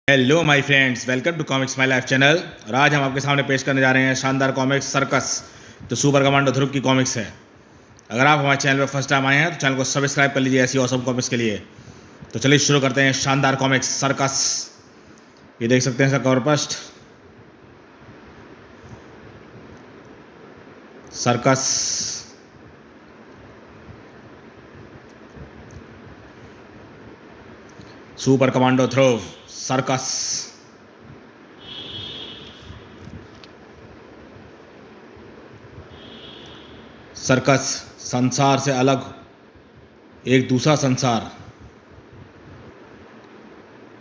Hello my friends, welcome to comics my life channel. और आज हम आपके सामने पेश करने जा रहे हैं शानदार कॉमिक्स सर्कस, तो सुपर कमांडो ध्रुव की कॉमिक्स है। अगर आप हमारे चैनल पर फर्स्ट टाइम आए हैं तो चैनल को सब्सक्राइब कर लीजिए ऐसी ऑसम कॉमिक्स के लिए। तो चलिए शुरू करते हैं शानदार कॉमिक्स सर्कस। ये देख सकते हैं इसका cover first, circus. Super commando Dhruv circus. Circus संसार से अलग एक दूसरा संसार।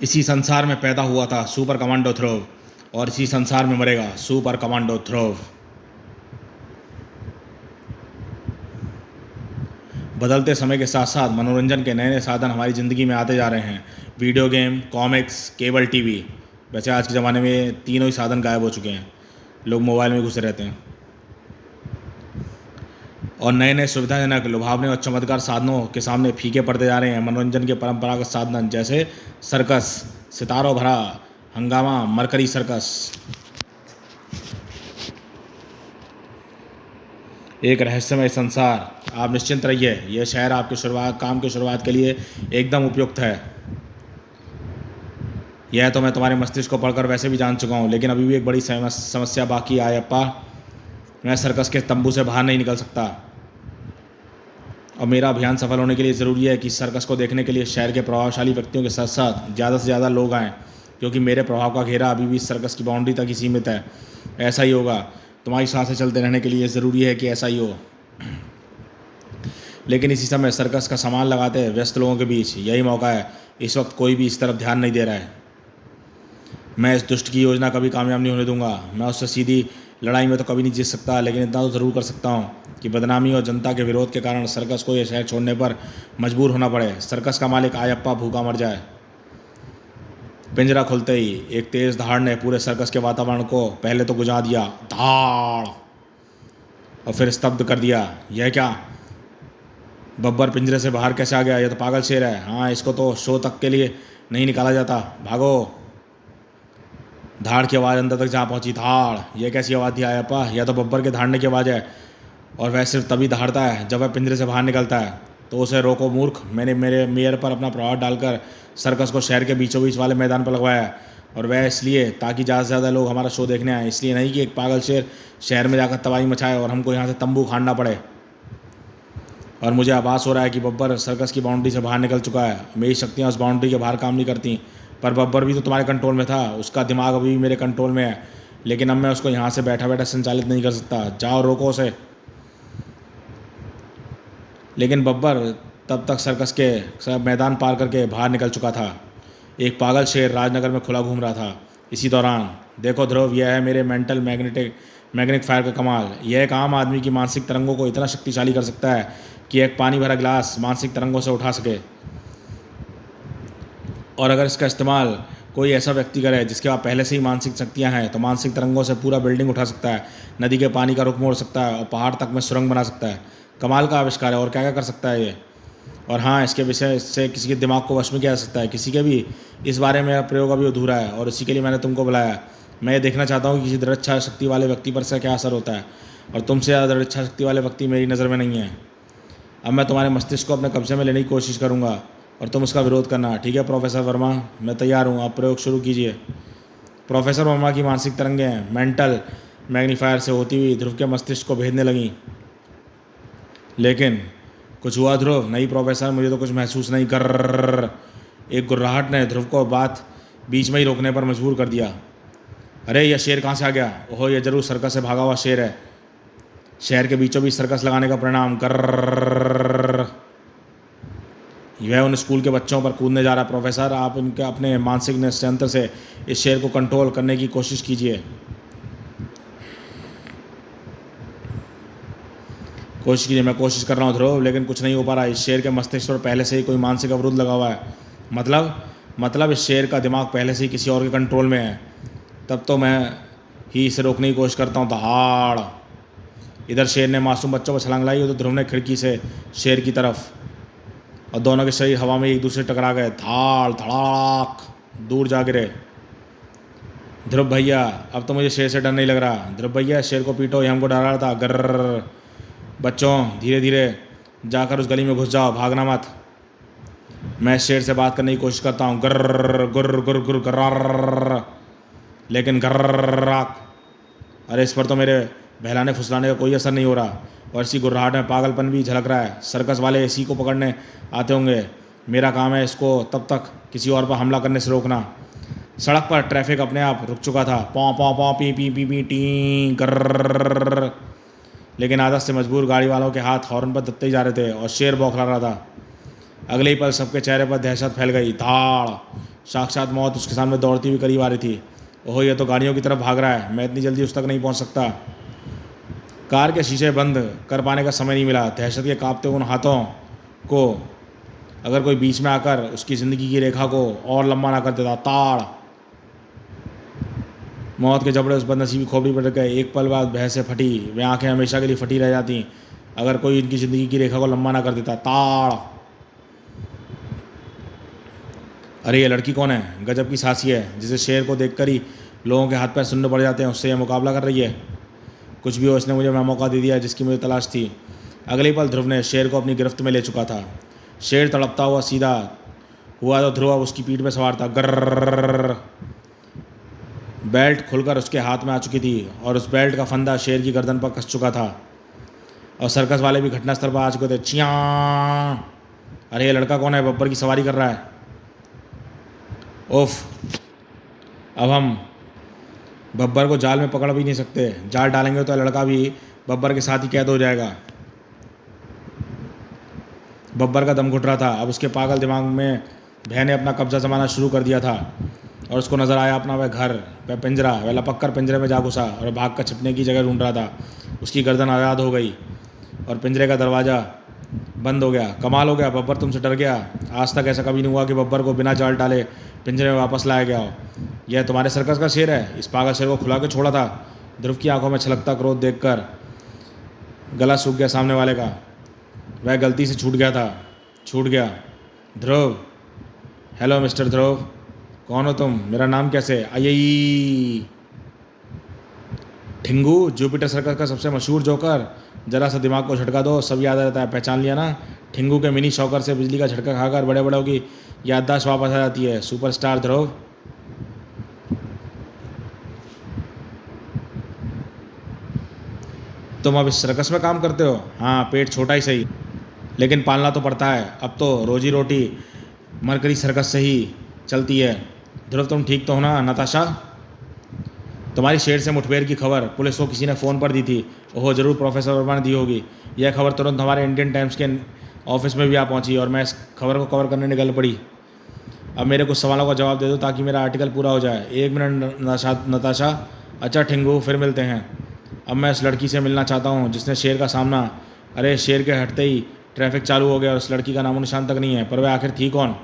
इसी संसार में पैदा हुआ था सुपर कमांडो ध्रुव, और इसी संसार में मरेगा सुपर कमांडो ध्रुव। बदलते समय के साथ साथ मनोरंजन के नए नए साधन हमारी ज़िंदगी में आते जा रहे हैं। Video game, comics, cable TV. वैसे आज के ज़माने में तीनों ही साधन गायब हो चुके हैं, लोग मोबाइल में घुसे रहते हैं। और नए नए सुविधाजनक, लुभावने और चमत्कार साधनों के सामने फीके पड़ते जा रहे हैं मनोरंजन के परंपरागत साधन, जैसे सर्कस, सितारों भरा हंगामा, मरकरी सर्कस। एक रहस्यमय संसार। आप निश्चिंत रहिए, यह शहर आपके काम की शुरुआत के लिए एकदम उपयुक्त है। यह तो मैं तुम्हारे मस्तिष्क को पढ़कर वैसे भी जान चुका हूँ, लेकिन अभी भी एक बड़ी समस्या बाकी है अप्पा। मैं सर्कस के तंबू से बाहर नहीं निकल सकता, और मेरा अभियान सफल होने के लिए ज़रूरी है कि सर्कस को देखने के लिए शहर के प्रभावशाली व्यक्तियों के साथ साथ ज़्यादा से ज़्यादा लोग आएँ, क्योंकि मेरे प्रभाव का घेरा अभी भी सर्कस की बाउंड्री तक ही सीमित है। ऐसा ही होगा, तुम्हारी सांसें चलते रहने के लिए ज़रूरी है कि ऐसा ही हो। लेकिन इसी समय सर्कस का सामान लगाते हैं व्यस्त लोगों के बीच यही मौका है। इस वक्त कोई भी इस तरफ ध्यान नहीं दे रहा है। मैं इस दुष्ट की योजना कभी कामयाब नहीं होने दूंगा। मैं उससे सीधी लड़ाई में तो कभी नहीं जीत सकता, लेकिन इतना तो ज़रूर कर सकता हूँ कि बदनामी और जनता के विरोध के कारण सर्कस को यह शहर छोड़ने पर मजबूर होना पड़े। सर्कस का मालिक आयप्पा भूखा मर जाए। पिंजरा खुलते ही एक तेज़ दहाड़ ने पूरे सर्कस के वातावरण को पहले तो गुजा दिया, धाड़, और फिर स्तब्ध कर दिया। यह क्या? बब्बर पिंजरे से बाहर कैसे आ गया? यह तो पागल शेर है। हाँ, इसको तो शो तक के लिए नहीं निकाला जाता। भागो। धाड़ की आवाज़ अंदर तक जहाँ पहुँची। धाड़, यह कैसी आवाज़ थी आयप्पा? यह तो बब्बर के धाड़ने की आवाज़ है, और वह सिर्फ तभी दहाड़ता है जब वह पिंजरे से बाहर निकलता है। तो उसे रोको मूर्ख। मैंने मेरे मेयर पर अपना प्रभाव डालकर सर्कस को शहर के बीचों बीच वाले मैदान पर लगवाया है, और वह इसलिए ताकि ज़्यादा से ज़्यादा लोग हमारा शो देखने आए, इसलिए नहीं कि एक पागल शेर शहर में जाकर तबाही मचाए और हमको यहाँ से तंबू खाना पड़े। और मुझे आभास हो रहा है कि बब्बर सर्कस की बाउंड्री से बाहर निकल चुका है। मेरी शक्तियाँ उस बाउंड्री के बाहर काम नहीं करती। पर बब्बर भी तो तुम्हारे कंट्रोल में था, उसका दिमाग अभी भी मेरे कंट्रोल में है, लेकिन अब मैं उसको यहाँ से बैठा बैठा संचालित नहीं कर सकता। जाओ, रोको उसे। लेकिन बब्बर तब तक सर्कस के सब मैदान पार करके बाहर निकल चुका था। एक पागल शेर राजनगर में खुला घूम रहा था। इसी दौरान, देखो ध्रुव, यह है मेरे मेंटल मैग्नेटिक फायर का कमाल। यह एक आम आदमी की मानसिक तरंगों को इतना शक्तिशाली कर सकता है कि एक पानी भरा गिलास मानसिक तरंगों से उठा सके। और अगर इसका इस्तेमाल कोई ऐसा व्यक्ति करे जिसके पास पहले से ही मानसिक शक्तियाँ हैं, तो मानसिक तरंगों से पूरा बिल्डिंग उठा सकता है, नदी के पानी का रुख मोड़ सकता है, और पहाड़ तक में सुरंग बना सकता है। कमाल का आविष्कार है। और क्या क्या कर सकता है ये। और हाँ, इसके विषय से किसी के दिमाग को वश में किया जा सकता है। किसी के भी इस बारे में प्रयोग अभी अधूरा है, और इसी के लिए मैंने तुमको बुलाया। मैं ये देखना चाहता हूँ कि किसी दृढ़ इच्छा शक्ति वाले व्यक्ति पर इसका क्या असर होता है, और तुमसे ज़्यादा दृढ़ इच्छा शक्ति वाले व्यक्ति मेरी नज़र में नहीं है। अब मैं तुम्हारे मस्तिष्क को अपने कब्जे में लेने की कोशिश करूँगा, और तुम उसका विरोध करना। ठीक है प्रोफेसर वर्मा, मैं तैयार हूँ। आप प्रयोग शुरू कीजिए। प्रोफेसर वर्मा की मानसिक तरंगें मेंटल मैग्नीफायर से होती हुई ध्रुव के मस्तिष्क को भेदने लगीं। लेकिन कुछ हुआ ध्रुव? नहीं प्रोफेसर, मुझे तो कुछ महसूस नहीं कर। एक गुर्राहट ने ध्रुव को बात बीच में ही रोकने पर मजबूर कर दिया। अरे, यह शेर कहाँ से आ गया? ओहो, यह जरूर सर्कस से भागा हुआ शेर है। शहर के बीचों बीच सर्कस लगाने का परिणाम। कर वह उन स्कूल के बच्चों पर कूदने जा रहा है। प्रोफेसर, आप इनके अपने मानसिक नियंत्रण से इस शेर को कंट्रोल करने की कोशिश कीजिए। मैं कोशिश कर रहा हूँ ध्रुव, लेकिन कुछ नहीं हो पा रहा। इस शेर के मस्तिष्क पर पहले से ही कोई मानसिक अवरोध लगा हुआ है। मतलब इस शेर का दिमाग पहले से ही किसी और के कंट्रोल में है। तब तो मैं ही इसे रोकने की कोशिश करता हूँ। दहाड़। इधर शेर ने मासूम बच्चों पर छलांग लाई, तो ध्रुव ने खिड़की से शेर की तरफ, और दोनों के शरीर हवा में एक दूसरे से टकरा गए। धाड़, धड़ाक, दूर जा गिरे। ध्रुव भैया अब तो मुझे शेर से डर नहीं लग रहा। ध्रुव भैया शेर को पीटो, ये हमको डरा रहा था। गर्र बच्चों धीरे धीरे जाकर उस गली में घुस जाओ, भागना मत। मैं शेर से बात करने की कोशिश करता हूँ। गर्र गुर्र गुर्र गुर्र गर्र, लेकिन गर्राक। अरे इस पर तो मेरे बहलाने फुसलाने का कोई असर नहीं हो रहा, और इसी गुर्राहट में पागलपन भी झलक रहा है। सर्कस वाले इसी को पकड़ने आते होंगे। मेरा काम है इसको तब तक किसी और पर हमला करने से रोकना। सड़क पर ट्रैफिक अपने आप रुक चुका था। पौ पौ पौ पी पी पी पी टी गर्र, लेकिन आदत से मजबूर गाड़ी वालों के हाथ हॉर्न पर दबते ही जा रहे थे और शेर बौखला रहा था। अगले ही पल सबके चेहरे पर दहशत फैल गई। धाड़, साक्षात मौत उसके सामने दौड़ती हुई करीब आ रही थी। ओहो ये तो गाड़ियों की तरफ भाग रहा है, मैं इतनी जल्दी उस तक नहीं पहुंच सकता। कार के शीशे बंद कर पाने का समय नहीं मिला। दहशत के कांपते उन हाथों को अगर कोई बीच में आकर उसकी ज़िंदगी की रेखा को और लंबा ना कर देता। ताड़, मौत के जबड़े उस बदनसीबी खोपड़ी पर गए। एक पल बाद भैंसें फटी, वे आंखें हमेशा के लिए फटी रह जाती अगर कोई इनकी ज़िंदगी की रेखा को लंबा ना कर देता। ताड़, अरे ये लड़की कौन है? गजब की सासी है, जिसे शेर को देखकर ही लोगों के हाथ पैर सुनने पड़ जाते हैं। उससे यह मुकाबला कर रही है। कुछ भी हो, इसने मुझे मौका दे दिया जिसकी मुझे तलाश थी। अगले पल ध्रुव ने शेर को अपनी गिरफ्त में ले चुका था। शेर तड़पता हुआ सीधा हुआ तो ध्रुव अब उसकी पीठ पर सवार था। गर्र, बेल्ट खुलकर उसके हाथ में आ चुकी थी और उस बेल्ट का फंदा शेर की गर्दन पर कस चुका था। और सर्कस वाले भी घटनास्थल पर आ चुके थे। चिया, अरे ये लड़का कौन है? बब्बर की सवारी कर रहा है। ओफ, अब हम बब्बर को जाल में पकड़ भी नहीं सकते। जाल डालेंगे तो लड़का भी बब्बर के साथ ही कैद हो जाएगा। बब्बर का दम घुट रहा था। अब उसके पागल दिमाग में भय ने अपना कब्जा जमाना शुरू कर दिया था और उसको नज़र आया अपना वह घर, वह पिंजरा। वह लपक कर पिंजरे में जा घुसा और भाग कर छिपने की जगह ढूंढ रहा था। उसकी गर्दन आज़ाद हो गई और पिंजरे का दरवाज़ा बंद हो गया। कमाल हो गया, बब्बर तुमसे डर गया। आज तक ऐसा कभी नहीं हुआ कि बब्बर को बिना जाल डाले पिंजरे में वापस लाया गया हो। यह तुम्हारे सर्कस का शेर है? इस पागल शेर को खुला के छोड़ा था। ध्रुव की आंखों में छलकता क्रोध देखकर गला सूख गया सामने वाले का। वह गलती से छूट गया। ध्रुव, हेलो मिस्टर ध्रुव, कौन हो तुम? मेरा नाम कैसे? आई ठिंगू, जुपिटर सर्कस का सबसे मशहूर जोकर। जरा सा दिमाग को झटका दो, सब याद रहता है। पहचान लिया ना? ठिंगू के मिनी शॉकर से बिजली का झटका खाकर बड़े बड़ों की याददाश्त वापस आ जाती है। सुपरस्टार ध्रुव। तुम अब इस सर्कस में काम करते हो? हाँ, पेट छोटा ही सही, लेकिन पालना तो पड़ता है। अब तो रोजी रोटी मरकरी सर्कस से ही चलती है। ध्रुव तुम ठीक तो हो ना? नताशा, तुम्हारी शेर से मुठभेड़ की खबर पुलिस को किसी ने फ़ोन पर दी थी। ओहो ज़रूर प्रोफेसर वर्मा ने दी होगी। यह खबर तुरंत हमारे इंडियन टाइम्स के ऑफिस में भी आ पहुंची और मैं इस खबर को कवर करने निकल पड़ी। अब मेरे कुछ सवालों का जवाब दे दो ताकि मेरा आर्टिकल पूरा हो जाए। एक मिनट नताशा। अच्छा ठिंगू, फिर मिलते हैं। अब मैं उस लड़की से मिलना चाहता हूँ जिसने शेर का सामना। अरे शेर के हटते ही ट्रैफिक चालू हो गया और उस लड़की का नामो निशान तक नहीं है। पर वह आखिर थी कौन?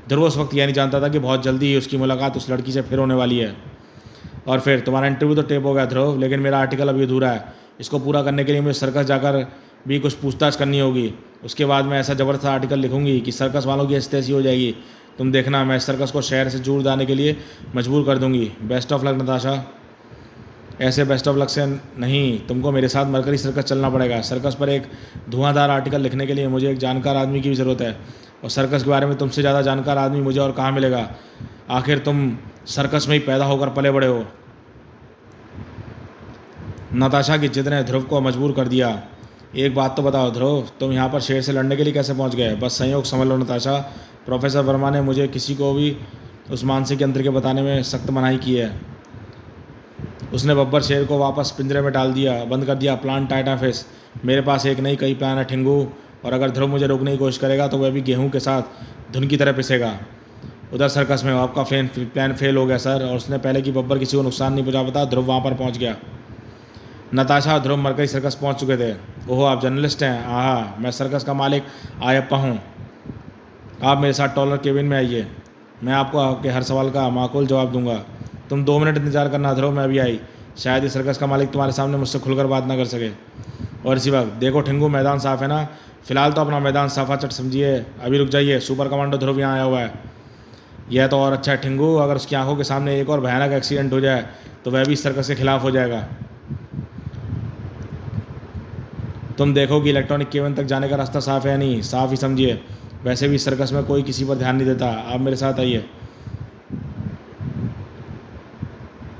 ध्रुव उस वक्त यह नहीं जानता था कि बहुत जल्दी ही उसकी मुलाकात उस लड़की से फिर होने वाली है। और फिर तुम्हारा इंटरव्यू तो टेप हो गया ध्रुव, लेकिन मेरा आर्टिकल अभी अधूरा है। इसको पूरा करने के लिए मुझे सर्कस जाकर भी कुछ पूछताछ करनी होगी। उसके बाद मैं ऐसा ज़बरदस्त आर्टिकल लिखूंगी कि सर्कस वालों की हंसी तैसी हो जाएगी। तुम देखना, मैं इस सर्कस को शहर से दूर जाने के लिए मजबूर कर दूंगी। Best of luck Natasha. ऐसे बेस्ट ऑफ लक से नहीं, तुमको मेरे साथ मरकरी सर्कस चलना पड़ेगा। सर्कस पर एक धुआंधार आर्टिकल लिखने के लिए मुझे एक जानकार आदमी की भी ज़रूरत है, और सर्कस के बारे में तुमसे ज़्यादा जानकार आदमी मुझे और कहाँ मिलेगा? आखिर तुम सर्कस में ही पैदा होकर पले बड़े हो। नताशा की जिद ने ध्रुव को मजबूर कर दिया। एक बात तो बताओ ध्रुव, तुम यहाँ पर शेर से लड़ने के लिए कैसे पहुँच गए? बस संयोग समझ लो नताशा, प्रोफेसर वर्मा ने मुझे किसी को भी उस मानसिक यंत्र के बताने में सख्त मनाही की है। उसने बब्बर शेर को वापस पिंजरे में डाल दिया, बंद कर दिया। प्लान टाइटा फेस। मेरे पास एक नहीं कई प्लान है ठिंगू, और अगर ध्रुव मुझे रोकने की कोशिश करेगा तो वह भी गेहूं के साथ धुन की तरह पिसेगा। उधर सर्कस में आपका प्लान फेल हो गया सर, और उसने पहले कि बब्बर किसी को नुकसान नहीं पहुंचा बता ध्रुव वहाँ पर पहुँच गया। नताशा और ध्रुव मरकरी सर्कस पहुँच चुके थे। ओहो, आप जर्नलिस्ट हैं? आहा, मैं सर्कस का मालिक आयप्पा हूँ। आप मेरे साथ टॉलर केबिन में आइए, मैं आपको आपके हर सवाल का माकूल जवाब दूंगा। तुम 2 मिनट इंतजार करना ध्रुव, मैं अभी आई। शायद इस सर्कस का मालिक तुम्हारे सामने मुझसे खुलकर बात ना कर सके। और इसी वक्त देखो ठिंगू, मैदान साफ़ है ना? फिलहाल तो अपना मैदान साफा चट समझिए। अभी रुक जाइए, सुपर कमांडो ध्रुव यहाँ आया हुआ है। यह तो और अच्छा है ठिंगू, अगर उसकी आंखों के सामने एक और भयानक एक्सीडेंट हो जाए तो वह भी इस सर्कस के खिलाफ हो जाएगा। तुम देखो कि इलेक्ट्रॉनिक केबिन तक जाने का रास्ता साफ है या नहीं, साफ ही समझिए। वैसे भी सर्कस में कोई किसी पर ध्यान नहीं देता। आप मेरे साथ आइए।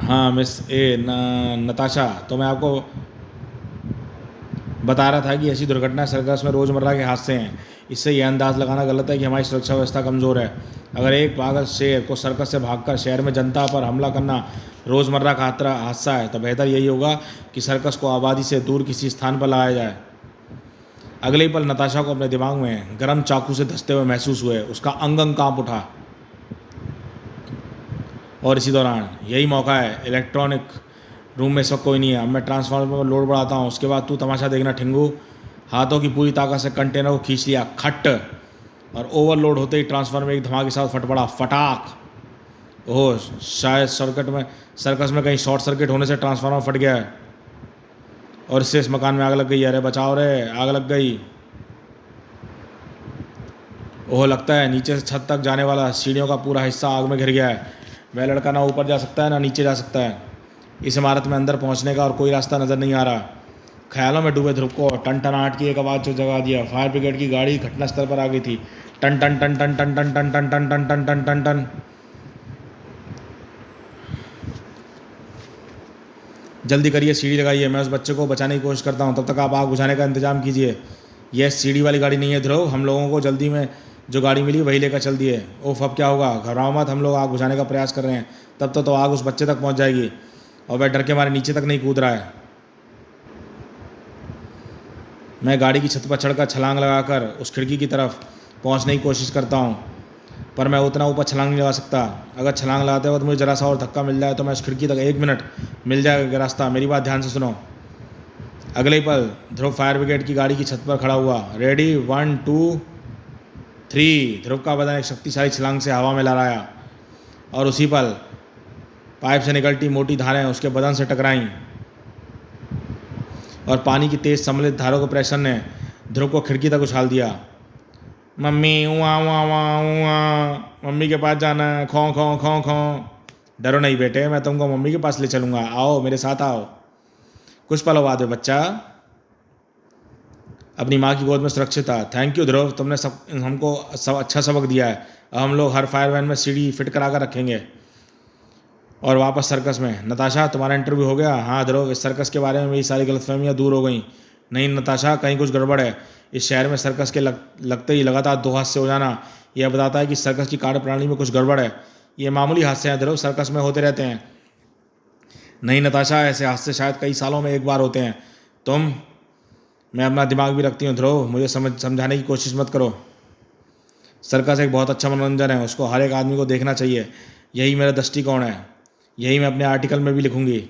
हाँ मिस नताशा, तो मैं आपको बता रहा था कि ऐसी दुर्घटना सर्कस में रोज़मर्रा के हादसे हैं। इससे यह अंदाज़ लगाना गलत है कि हमारी सुरक्षा व्यवस्था कमज़ोर है। अगर एक पागल शेर को सर्कस से भागकर शहर में जनता पर हमला करना रोज़मर्रा का हादसा है तो बेहतर यही होगा कि सर्कस को आबादी से दूर किसी स्थान पर लाया जाए। अगले ही पल नताशा को अपने दिमाग में गर्म चाकू से धंसते हुए महसूस हुए। उसका अंग अंग काँप उठा। और इसी दौरान यही मौका है। इलेक्ट्रॉनिक रूम में इस वक्त कोई नहीं है। अब मैं ट्रांसफार्मर पर लोड बढ़ाता हूँ, उसके बाद तू तमाशा देखना ठिंगू। हाथों की पूरी ताकत से कंटेनर को खींच लिया, खट, और ओवरलोड होते ही ट्रांसफार्मर एक धमाके के साथ फट पड़ा, फटाक। ओह, शायद सर्कस में कहीं शॉर्ट सर्किट होने से ट्रांसफार्मर फट गया है और इससे इस मकान में आग लग गई है। अरे बचाओ रे, आग लग गई। ओह, लगता है नीचे से छत तक जाने वाला सीढ़ियों का पूरा हिस्सा आग में घिर गया है। वह लड़का ना ऊपर जा सकता है ना नीचे जा सकता है। इस इमारत में अंदर पहुंचने का और कोई रास्ता नज़र नहीं आ रहा। ख्यालों में डूबे ध्रुव को टनटनाहट की एक आवाज़ जो जगा दिया। फायर ब्रिगेड की गाड़ी घटनास्थल पर आ गई थी। टन टन टन टन टन टन टन टन टन टन टन टन टन टन। जल्दी करिए, सीढ़ी लगाइए, मैं उस बच्चे को बचाने की कोशिश करता हूँ। तब तक आप आग बुझाने का इंतजाम कीजिए। यह सीढ़ी वाली गाड़ी नहीं है ध्रुव, हम लोगों को जल्दी में जो गाड़ी मिली वही लेकर चल दिए। ओफ, अब क्या होगा? घबराओ मत, हम लोग आग बुझाने का प्रयास कर रहे हैं। तब तो आग उस बच्चे तक पहुंच जाएगी और वह डर के मारे नीचे तक नहीं कूद रहा है। मैं गाड़ी की छत पर चढ़कर छलांग लगाकर उस खिड़की की तरफ पहुंचने की कोशिश करता हूं, पर मैं उतना ऊपर छलांग नहीं लगा सकता। अगर छलांग लगाते वक्त मुझे ज़रा सा और धक्का मिल जाए तो मैं उस खिड़की तक 1 मिनट मिल जाएगा रास्ता। मेरी बात ध्यान से सुनो। अगले ही पल ध्रुव फायर ब्रिगेड की गाड़ी की छत पर खड़ा हुआ। रेडी, 1 2 3। ध्रुव का बदन एक शक्तिशाली छलांग से हवा में लहराया और उसी पल पाइप से निकलती मोटी धारें उसके बदन से टकराईं और पानी की तेज सम्मिलित धारों के प्रेशर ने ध्रुव को खिड़की तक उछाल दिया। मम्मी, उआ उआ उआ उआ, मम्मी के पास जाना है, खो खो खो खो। डरो नहीं बेटे, मैं तुमको मम्मी के पास ले चलूँगा, आओ मेरे साथ आओ। कुछ पलों बाद बच्चा अपनी माँ की गोद में सुरक्षित था। थैंक यू ध्रुव, तुमने हमको अच्छा सबक दिया है। अब हम लोग हर फायर वैन में सीढ़ी फिट करा कर रखेंगे। और वापस सर्कस में। नताशा, तुम्हारा इंटरव्यू हो गया? हाँ ध्रुव, इस सर्कस के बारे में मेरी सारी गलतफहमियाँ दूर हो गई। नहीं नताशा, कहीं कुछ गड़बड़ है। इस शहर में सर्कस के लगते ही लगातार 2 हादसे हो जाना यह बताता है कि सर्कस की कार्यप्रणाली में कुछ गड़बड़ है। ये मामूली हादसे हैं ध्रुव, सर्कस में होते रहते हैं। नहीं नताशा, ऐसे हादसे शायद कई सालों में एक बार होते हैं। मैं अपना दिमाग भी रखती हूँ ध्रुव, मुझे समझाने की कोशिश मत करो। सर्कस एक बहुत अच्छा मनोरंजन है, उसको हर एक आदमी को देखना चाहिए। यही मेरा दृष्टिकोण है, यही मैं अपने आर्टिकल में भी लिखूंगी।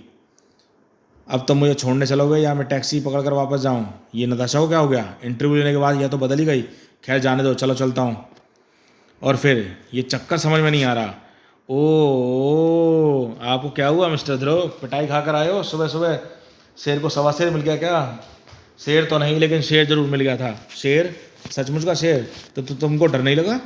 अब तुम मुझे छोड़ने चलोगे या मैं टैक्सी पकड़ कर वापस जाऊँ? ये नताशा को क्या हो गया? इंटरव्यू लेने के बाद यह तो बदल ही गई। खैर जाने दो, चलो चलता हूँ। और फिर ये चक्कर समझ में नहीं आ रहा। ओ, आपको क्या हुआ मिस्टर ध्रुव? पिटाई खाकर आए हो सुबह सुबह? शेर को सवा शेर मिल गया क्या? शेर तो नहीं, लेकिन शेर जरूर मिल गया था। शेर? सचमुच का शेर? तो तुमको डर नहीं लगा?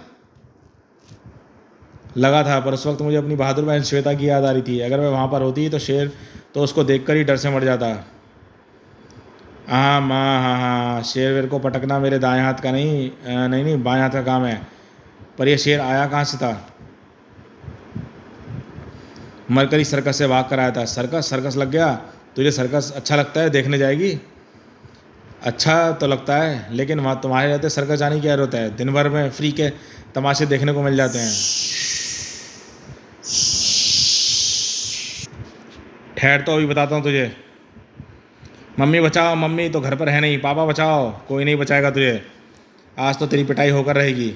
लगा था, पर उस वक्त मुझे अपनी बहादुर बहन श्वेता की याद आ रही थी। अगर मैं वहाँ पर होती तो शेर तो उसको देखकर ही डर से मर जाता। हाँ माँ, हाँ हाँ, शेर वेर को पटकना मेरे दाएं हाथ का नहीं बाएं हाथ का काम है। पर यह शेर आया कहाँ से था? मरकरी सर्कस से भाग कर आया था। सर्कस लग गया? तुझे सर्कस अच्छा लगता है? देखने जाएगी? अच्छा तो लगता है, लेकिन वहाँ तुम्हारे रहते सर्कस जाने की क्या जरूरत है? दिन भर में फ्री के तमाशे देखने को मिल जाते हैं। ठहर तो अभी बताता हूँ तुझे। मम्मी बचाओ, मम्मी तो घर पर है नहीं। पापा बचाओ, कोई नहीं बचाएगा तुझे। आज तो तेरी पिटाई होकर रहेगी।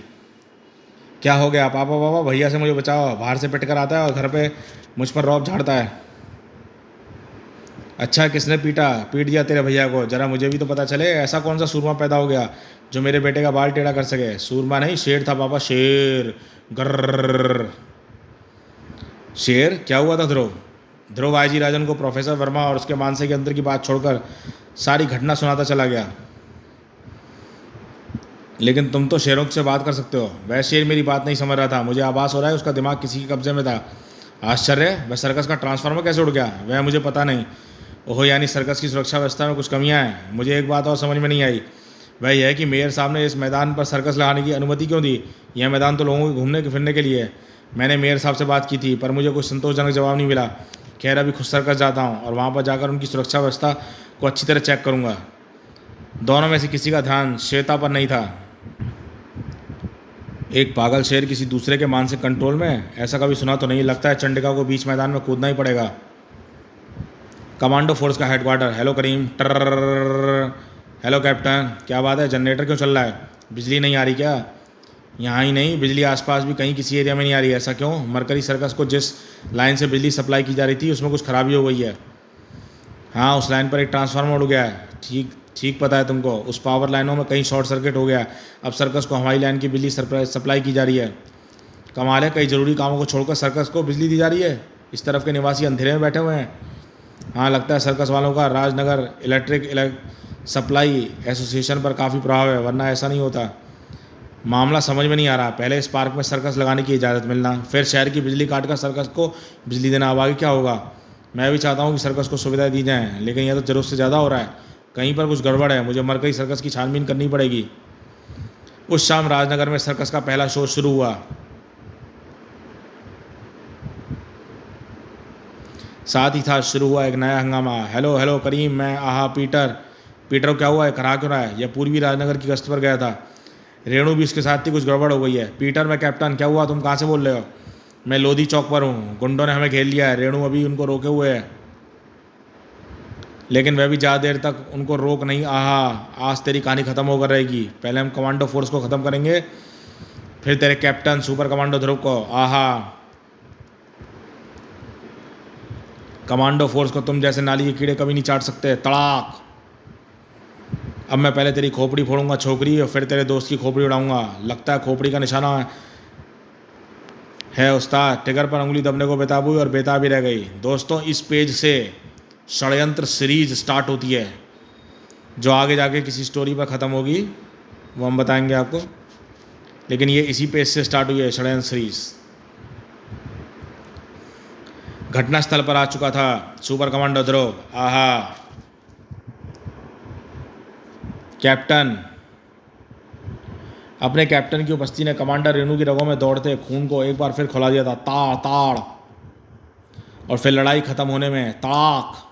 क्या हो गया? पापा भैया से मुझे बचाओ, बाहर से पिट कर आता है और घर पे मुझ पर रौब झाड़ता है। अच्छा, किसने पीट दिया तेरे भैया को? जरा मुझे भी तो पता चले। ऐसा कौन सा सूरमा पैदा हो गया जो मेरे बेटे का बाल टेढ़ा कर सके? सूरमा नहीं, शेर था पापा, शेर। गर्र। शेर? क्या हुआ था ध्रुव आईजी राजन को प्रोफेसर वर्मा और उसके मानसिक यंत्र की बात छोड़कर सारी घटना सुनाता चला गया। लेकिन तुम तो शेरों से बात कर सकते हो। वह शेर मेरी बात नहीं समझ रहा था। मुझे आभास हो रहा है उसका दिमाग किसी के कब्जे में था। आश्चर्य, वह सर्कस का ट्रांसफार्मर कैसे उड़ गया? वह मुझे पता नहीं। ओहो, यानी सर्कस की सुरक्षा व्यवस्था में कुछ कमियां हैं। मुझे एक बात और समझ में नहीं आई, वह यह है कि मेयर साहब ने इस मैदान पर सर्कस लगाने की अनुमति क्यों दी? यह मैदान तो लोगों के घूमने फिरने के लिए है। मैंने मेयर साहब से बात की थी, पर मुझे कोई संतोषजनक जवाब नहीं मिला। खैर, अभी खुद सर्कस जाता हूँ और वहाँ पर जाकर उनकी सुरक्षा व्यवस्था को अच्छी तरह चेक करूँगा। दोनों में से किसी का ध्यान श्वेता पर नहीं था। एक पागल शेर किसी दूसरे के मानसिक कंट्रोल में, ऐसा कभी सुना तो नहीं। लगता है चंडिका को बीच मैदान में कूदना ही पड़ेगा। कमांडो फोर्स का हेडक्वार्टर। हेलो करीम। टर्र। Hello captain. क्या बात है, जनरेटर क्यों चल रहा है? बिजली नहीं आ रही क्या? यहाँ ही नहीं, बिजली आसपास भी कहीं किसी एरिया में नहीं आ रही है। ऐसा क्यों? मरकरी सर्कस को जिस लाइन से बिजली सप्लाई की जा रही थी उसमें कुछ खराबी हो गई है। हाँ, उस लाइन पर एक ट्रांसफार्मर उड़ गया है। ठीक ठीक पता है तुमको। उस पावर लाइनों में कहीं शॉर्ट सर्किट हो गया। अब सर्कस को हवाई लाइन की बिजली सप्लाई की जा रही है। कमाल है, कई ज़रूरी कामों को छोड़कर सर्कस को बिजली दी जा रही है। इस तरफ के निवासी अंधेरे में बैठे हुए हैं। हाँ, लगता है सर्कस वालों का राजनगर इलेक्ट्रिक सप्लाई एसोसिएशन पर काफ़ी प्रभाव है, वरना ऐसा नहीं होता। मामला समझ में नहीं आ रहा। पहले इस पार्क में सर्कस लगाने की इजाज़त मिलना, फिर शहर की बिजली काटकर सर्कस को बिजली देना। अब आगे क्या होगा? मैं भी चाहता हूँ कि सर्कस को सुविधाएं दी जाएं, लेकिन यह तो ज़रूरत से ज़्यादा हो रहा है। कहीं पर कुछ गड़बड़ है। मुझे मरकरी सर्कस की छानबीन करनी पड़ेगी। उस शाम राजनगर में सर्कस का पहला शो शुरू हुआ। साथ ही साथ शुरू हुआ एक नया हंगामा। हेलो हेलो करीम, मैं आहा पीटर। पीटर को क्या हुआ है? करा क्यों रहा है? यह पूर्वी राजनगर की गश्त पर गया था। रेणु भी इसके साथ थी। कुछ गड़बड़ हो गई है। पीटर, मैं कैप्टन। क्या हुआ? तुम कहाँ से बोल रहे हो? मैं लोधी चौक पर हूँ। गुंडों ने हमें घेर लिया है। रेणु अभी उनको रोके हुए है, लेकिन वह भी ज़्यादा देर तक उनको रोक नहीं। आहा, आज तेरी कहानी ख़त्म होकर रहेगी। पहले हम कमांडो फोर्स को ख़त्म करेंगे, फिर तेरे कैप्टन सुपर कमांडो ध्रुव को। आहा, कमांडो फोर्स को तुम जैसे नाली के कीड़े कभी नहीं चाट सकते। तड़ाक। अब मैं पहले तेरी खोपड़ी फोड़ूंगा छोकरी, और फिर तेरे दोस्त की खोपड़ी उड़ाऊंगा। लगता है खोपड़ी का निशाना है उस्ताद। टिगर पर उंगली दबने को बेताब हुई और बेताब ही रह गई। दोस्तों, इस पेज से षड्यंत्र सीरीज स्टार्ट होती है, जो आगे जाके किसी स्टोरी पर ख़त्म होगी, वो हम बताएंगे आपको। लेकिन ये इसी पेज से स्टार्ट हुई है षड्यंत्र सीरीज। घटनास्थल पर आ चुका था सुपर कमांडो ध्रुव। आहा, कैप्टन। अपने कैप्टन की उपस्थिति ने कमांडर रेणु की रगों में दौड़ते खून को एक बार फिर खुला दिया था। ताड़ ताड़। और फिर लड़ाई खत्म होने में तड़ाक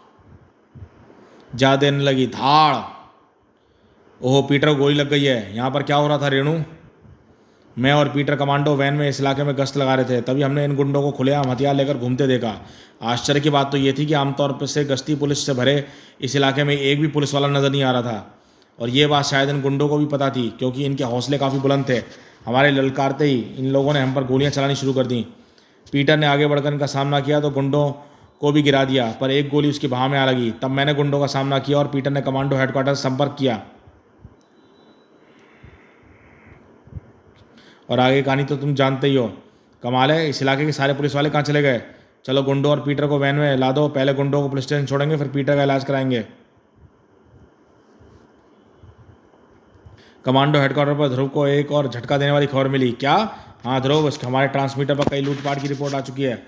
जा देने लगी। धाड़। ओहो, पीटर को गोली लग गई है। यहाँ पर क्या हो रहा था रेणु? मैं और पीटर कमांडो वैन में इस इलाके में गश्त लगा रहे थे, तभी हमने इन गुंडों को खुलेआम हथियार लेकर घूमते देखा। आश्चर्य की बात तो ये थी कि आमतौर पर से गश्ती पुलिस से भरे इस इलाके में एक भी पुलिस वाला नज़र नहीं आ रहा था। और ये बात शायद इन गुंडों को भी पता थी, क्योंकि इनके हौसले काफ़ी बुलंद थे। हमारे ललकारते ही इन लोगों ने हम पर गोलियां चलानी शुरू कर दी। पीटर ने आगे बढ़कर इनका सामना किया तो गुंडों को भी गिरा दिया, पर एक गोली उसकी बाह में आ लगी। तब मैंने गुंडों का सामना किया और पीटर ने कमांडो हेडक्वार्टर से संपर्क किया। और आगे कहानी तो तुम जानते ही हो। कमाल है, इस इलाके के सारे पुलिस वाले कहाँ चले गए? चलो गुंडों और पीटर को वैन में ला दो। पहले गुंडों को पुलिस स्टेशन छोड़ेंगे, फिर पीटर का इलाज कराएंगे। कमांडो हेडक्वार्टर पर ध्रुव को एक और झटका देने वाली खबर मिली। क्या? हाँ ध्रुव, हमारे ट्रांसमीटर पर कई लूटपाट की रिपोर्ट आ चुकी है।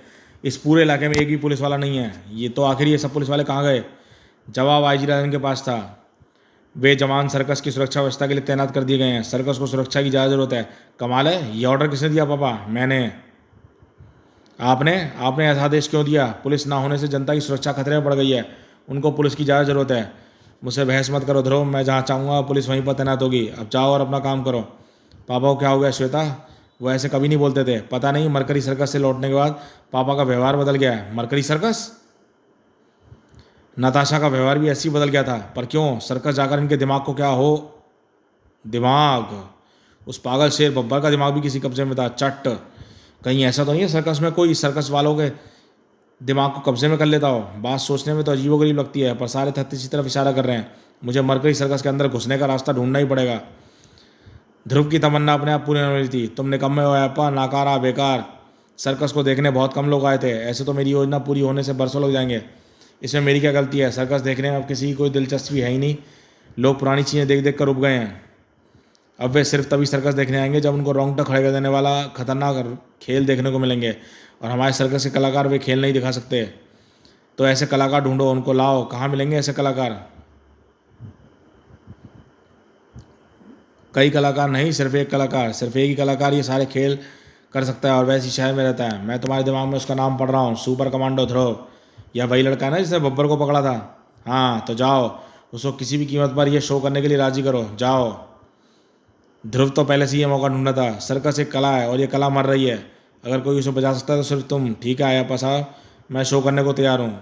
इस पूरे इलाके में एक भी पुलिस वाला नहीं है। ये तो आखिर ये सब पुलिस वाले कहाँ गए? जवाब आईजी राजन के पास था। वे जवान सर्कस की सुरक्षा व्यवस्था के लिए तैनात कर दिए गए हैं। सर्कस को सुरक्षा की ज़्यादा जरूरत है। कमाल है, ये ऑर्डर किसने दिया पापा? मैंने। आपने आपने ऐसा आदेश क्यों दिया? पुलिस ना होने से जनता की सुरक्षा खतरे में पड़ गई है। उनको पुलिस की ज़्यादा ज़रूरत है। मुझसे बहस मत करो ध्रुव, मैं जहाँ चाहूँगा पुलिस वहीं पर तैनात होगी। अब जाओ और अपना काम करो। पापा को क्या हो गया श्वेता? वो ऐसे कभी नहीं बोलते थे। पता नहीं, मरकरी सर्कस से लौटने के बाद पापा का व्यवहार बदल गया है। Mercury circus? नताशा का व्यवहार भी ऐसे ही बदल गया था। पर क्यों? सर्कस जाकर इनके दिमाग को क्या हो? दिमाग? उस पागल शेर बब्बर का दिमाग भी किसी कब्जे में था। चट। कहीं ऐसा तो नहीं है सर्कस में कोई सर्कस वालों के दिमाग को कब्जे में कर लेता हो? बात सोचने में तो अजीबोगरीब लगती है, पर सारे तथ्य इसी तरफ इशारा कर रहे हैं। मुझे मरकरी सर्कस के अंदर घुसने का रास्ता ढूंढना ही पड़ेगा। ध्रुव की तमन्ना अपने आप पूरी होने वाली थी। तुम निकम्मे हो ऐपा, नाकारा, बेकार। सर्कस को देखने बहुत कम लोग आए थे। ऐसे तो मेरी योजना पूरी होने से बरसों लग जाएंगे। इसमें मेरी क्या गलती है? सर्कस देखने में अब किसी की कोई दिलचस्पी है ही नहीं। लोग पुरानी चीज़ें देख देख कर उब गए हैं। अब वे सिर्फ तभी सर्कस देखने आएंगे जब उनको रोंगटा खड़े कर देने वाला खतरनाक खेल देखने को मिलेंगे, और हमारे सर्कस के कलाकार वे खेल नहीं दिखा सकते। तो ऐसे कलाकार ढूंढो, उनको लाओ। कहाँ मिलेंगे ऐसे कलाकार? कई कलाकार नहीं, सिर्फ एक कलाकार, सिर्फ एक ही कलाकार ये सारे खेल कर सकता है, और वैसे शहर में रहता है। मैं तुम्हारे दिमाग में उसका नाम पढ़ रहा हूँ, सुपर कमांडो ध्रुव। यह वही लड़का है ना जिसने बब्बर को पकड़ा था? हाँ, तो जाओ, उसको किसी भी कीमत पर यह शो करने के लिए राजी करो, जाओ। ध्रुव तो पहले से ही ये मौका ढूंढा था। सर्कस एक कला है और ये कला मर रही है। अगर कोई उसे बचा सकता है तो सिर्फ तुम। ठीक है आयाप्पा साहब, मैं शो करने को तैयार हूँ।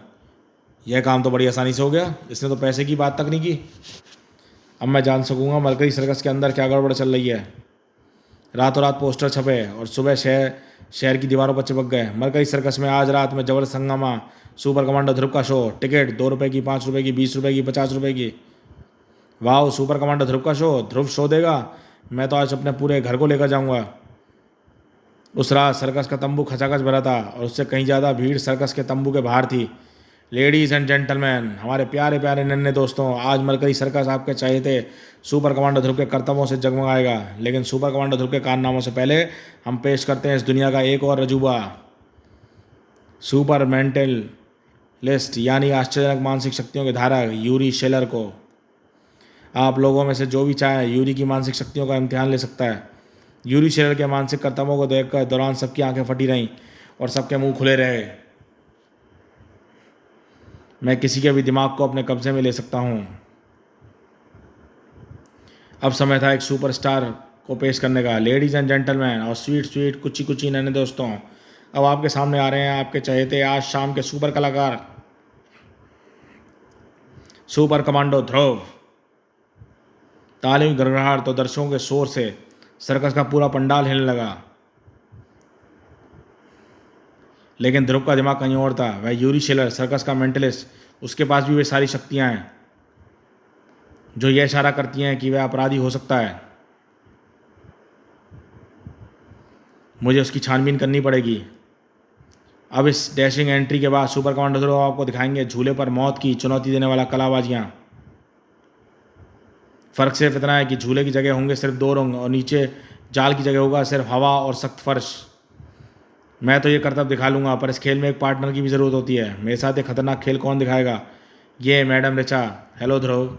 यह काम तो बड़ी आसानी से हो गया, इसने तो पैसे की बात तक नहीं की। अब मैं जान सकूंगा मरकरी सर्कस के अंदर क्या गड़बड़ चल रही है। रातों रात पोस्टर छपे और सुबह शहर की दीवारों पर चिपक गए। मरकरी सर्कस में आज रात में जबरदस्त हंगामा, सुपर कमांडो ध्रुव का शो। टिकट 2 रुपये की, 5 रुपये की, 20 रुपये की, 50 रुपये की। वाह, सुपर कमांडो ध्रुव का शो, ध्रुव शो देगा। मैं तो आज अपने पूरे घर को लेकर जाऊंगा। उस रात सर्कस का तंबू खचाखच भरा था और उससे कहीं ज़्यादा भीड़ सर्कस के तंबू के बाहर थी। लेडीज़ एंड जेंटलमैन, हमारे प्यारे प्यारे नन्हे दोस्तों, आज मरकरी सर्कस आपके चहेते सुपर कमांडो ध्रुव के करतबों से जगमगाएगा। लेकिन सुपर कमांडो ध्रुव के कारनामों से पहले हम पेश करते हैं इस दुनिया का एक और अजूबा, सुपर मेंटल लिस्ट, यानी आश्चर्यजनक मानसिक शक्तियों के धारक यूरी शेलर को। आप लोगों में से जो भी चाहे यूरी की मानसिक शक्तियों का इम्तिहान ले सकता है। यूरी शेलर के मानसिक करतबों को देखकर दौरान सबकी आंखें फटी रहीं और सबके मुंह खुले रहे। मैं किसी के भी दिमाग को अपने कब्जे में ले सकता हूँ। अब समय था एक सुपरस्टार को पेश करने का। लेडीज एंड जेंटलमैन और स्वीट स्वीट कुची कुची नन्हे दोस्तों, अब आपके सामने आ रहे हैं आपके चहेते आज शाम के सुपर कलाकार, सुपर कमांडो ध्रुव। तालियों की गड़गड़ाहट तो दर्शकों के शोर से सर्कस का पूरा पंडाल हिलने लगा। लेकिन ध्रुव का दिमाग कहीं और था। वह यूरी शेलर, सर्कस का मेंटलिस्ट, उसके पास भी वे सारी शक्तियां हैं जो यह इशारा करती हैं कि वह अपराधी हो सकता है। मुझे उसकी छानबीन करनी पड़ेगी। अब इस डैशिंग एंट्री के बाद सुपर कमांडो ध्रुव आपको दिखाएंगे झूले पर मौत की चुनौती देने वाला कलाबाजियां। फ़र्क सिर्फ इतना है कि झूले की जगह होंगे सिर्फ 2 रंग और नीचे जाल की जगह होगा सिर्फ हवा और सख्त फर्श। मैं तो ये करतब दिखा लूँगा, पर इस खेल में एक पार्टनर की भी ज़रूरत होती है। मेरे साथ ये खतरनाक खेल कौन दिखाएगा? ये मैडम रिचा। हेलो ध्रुव।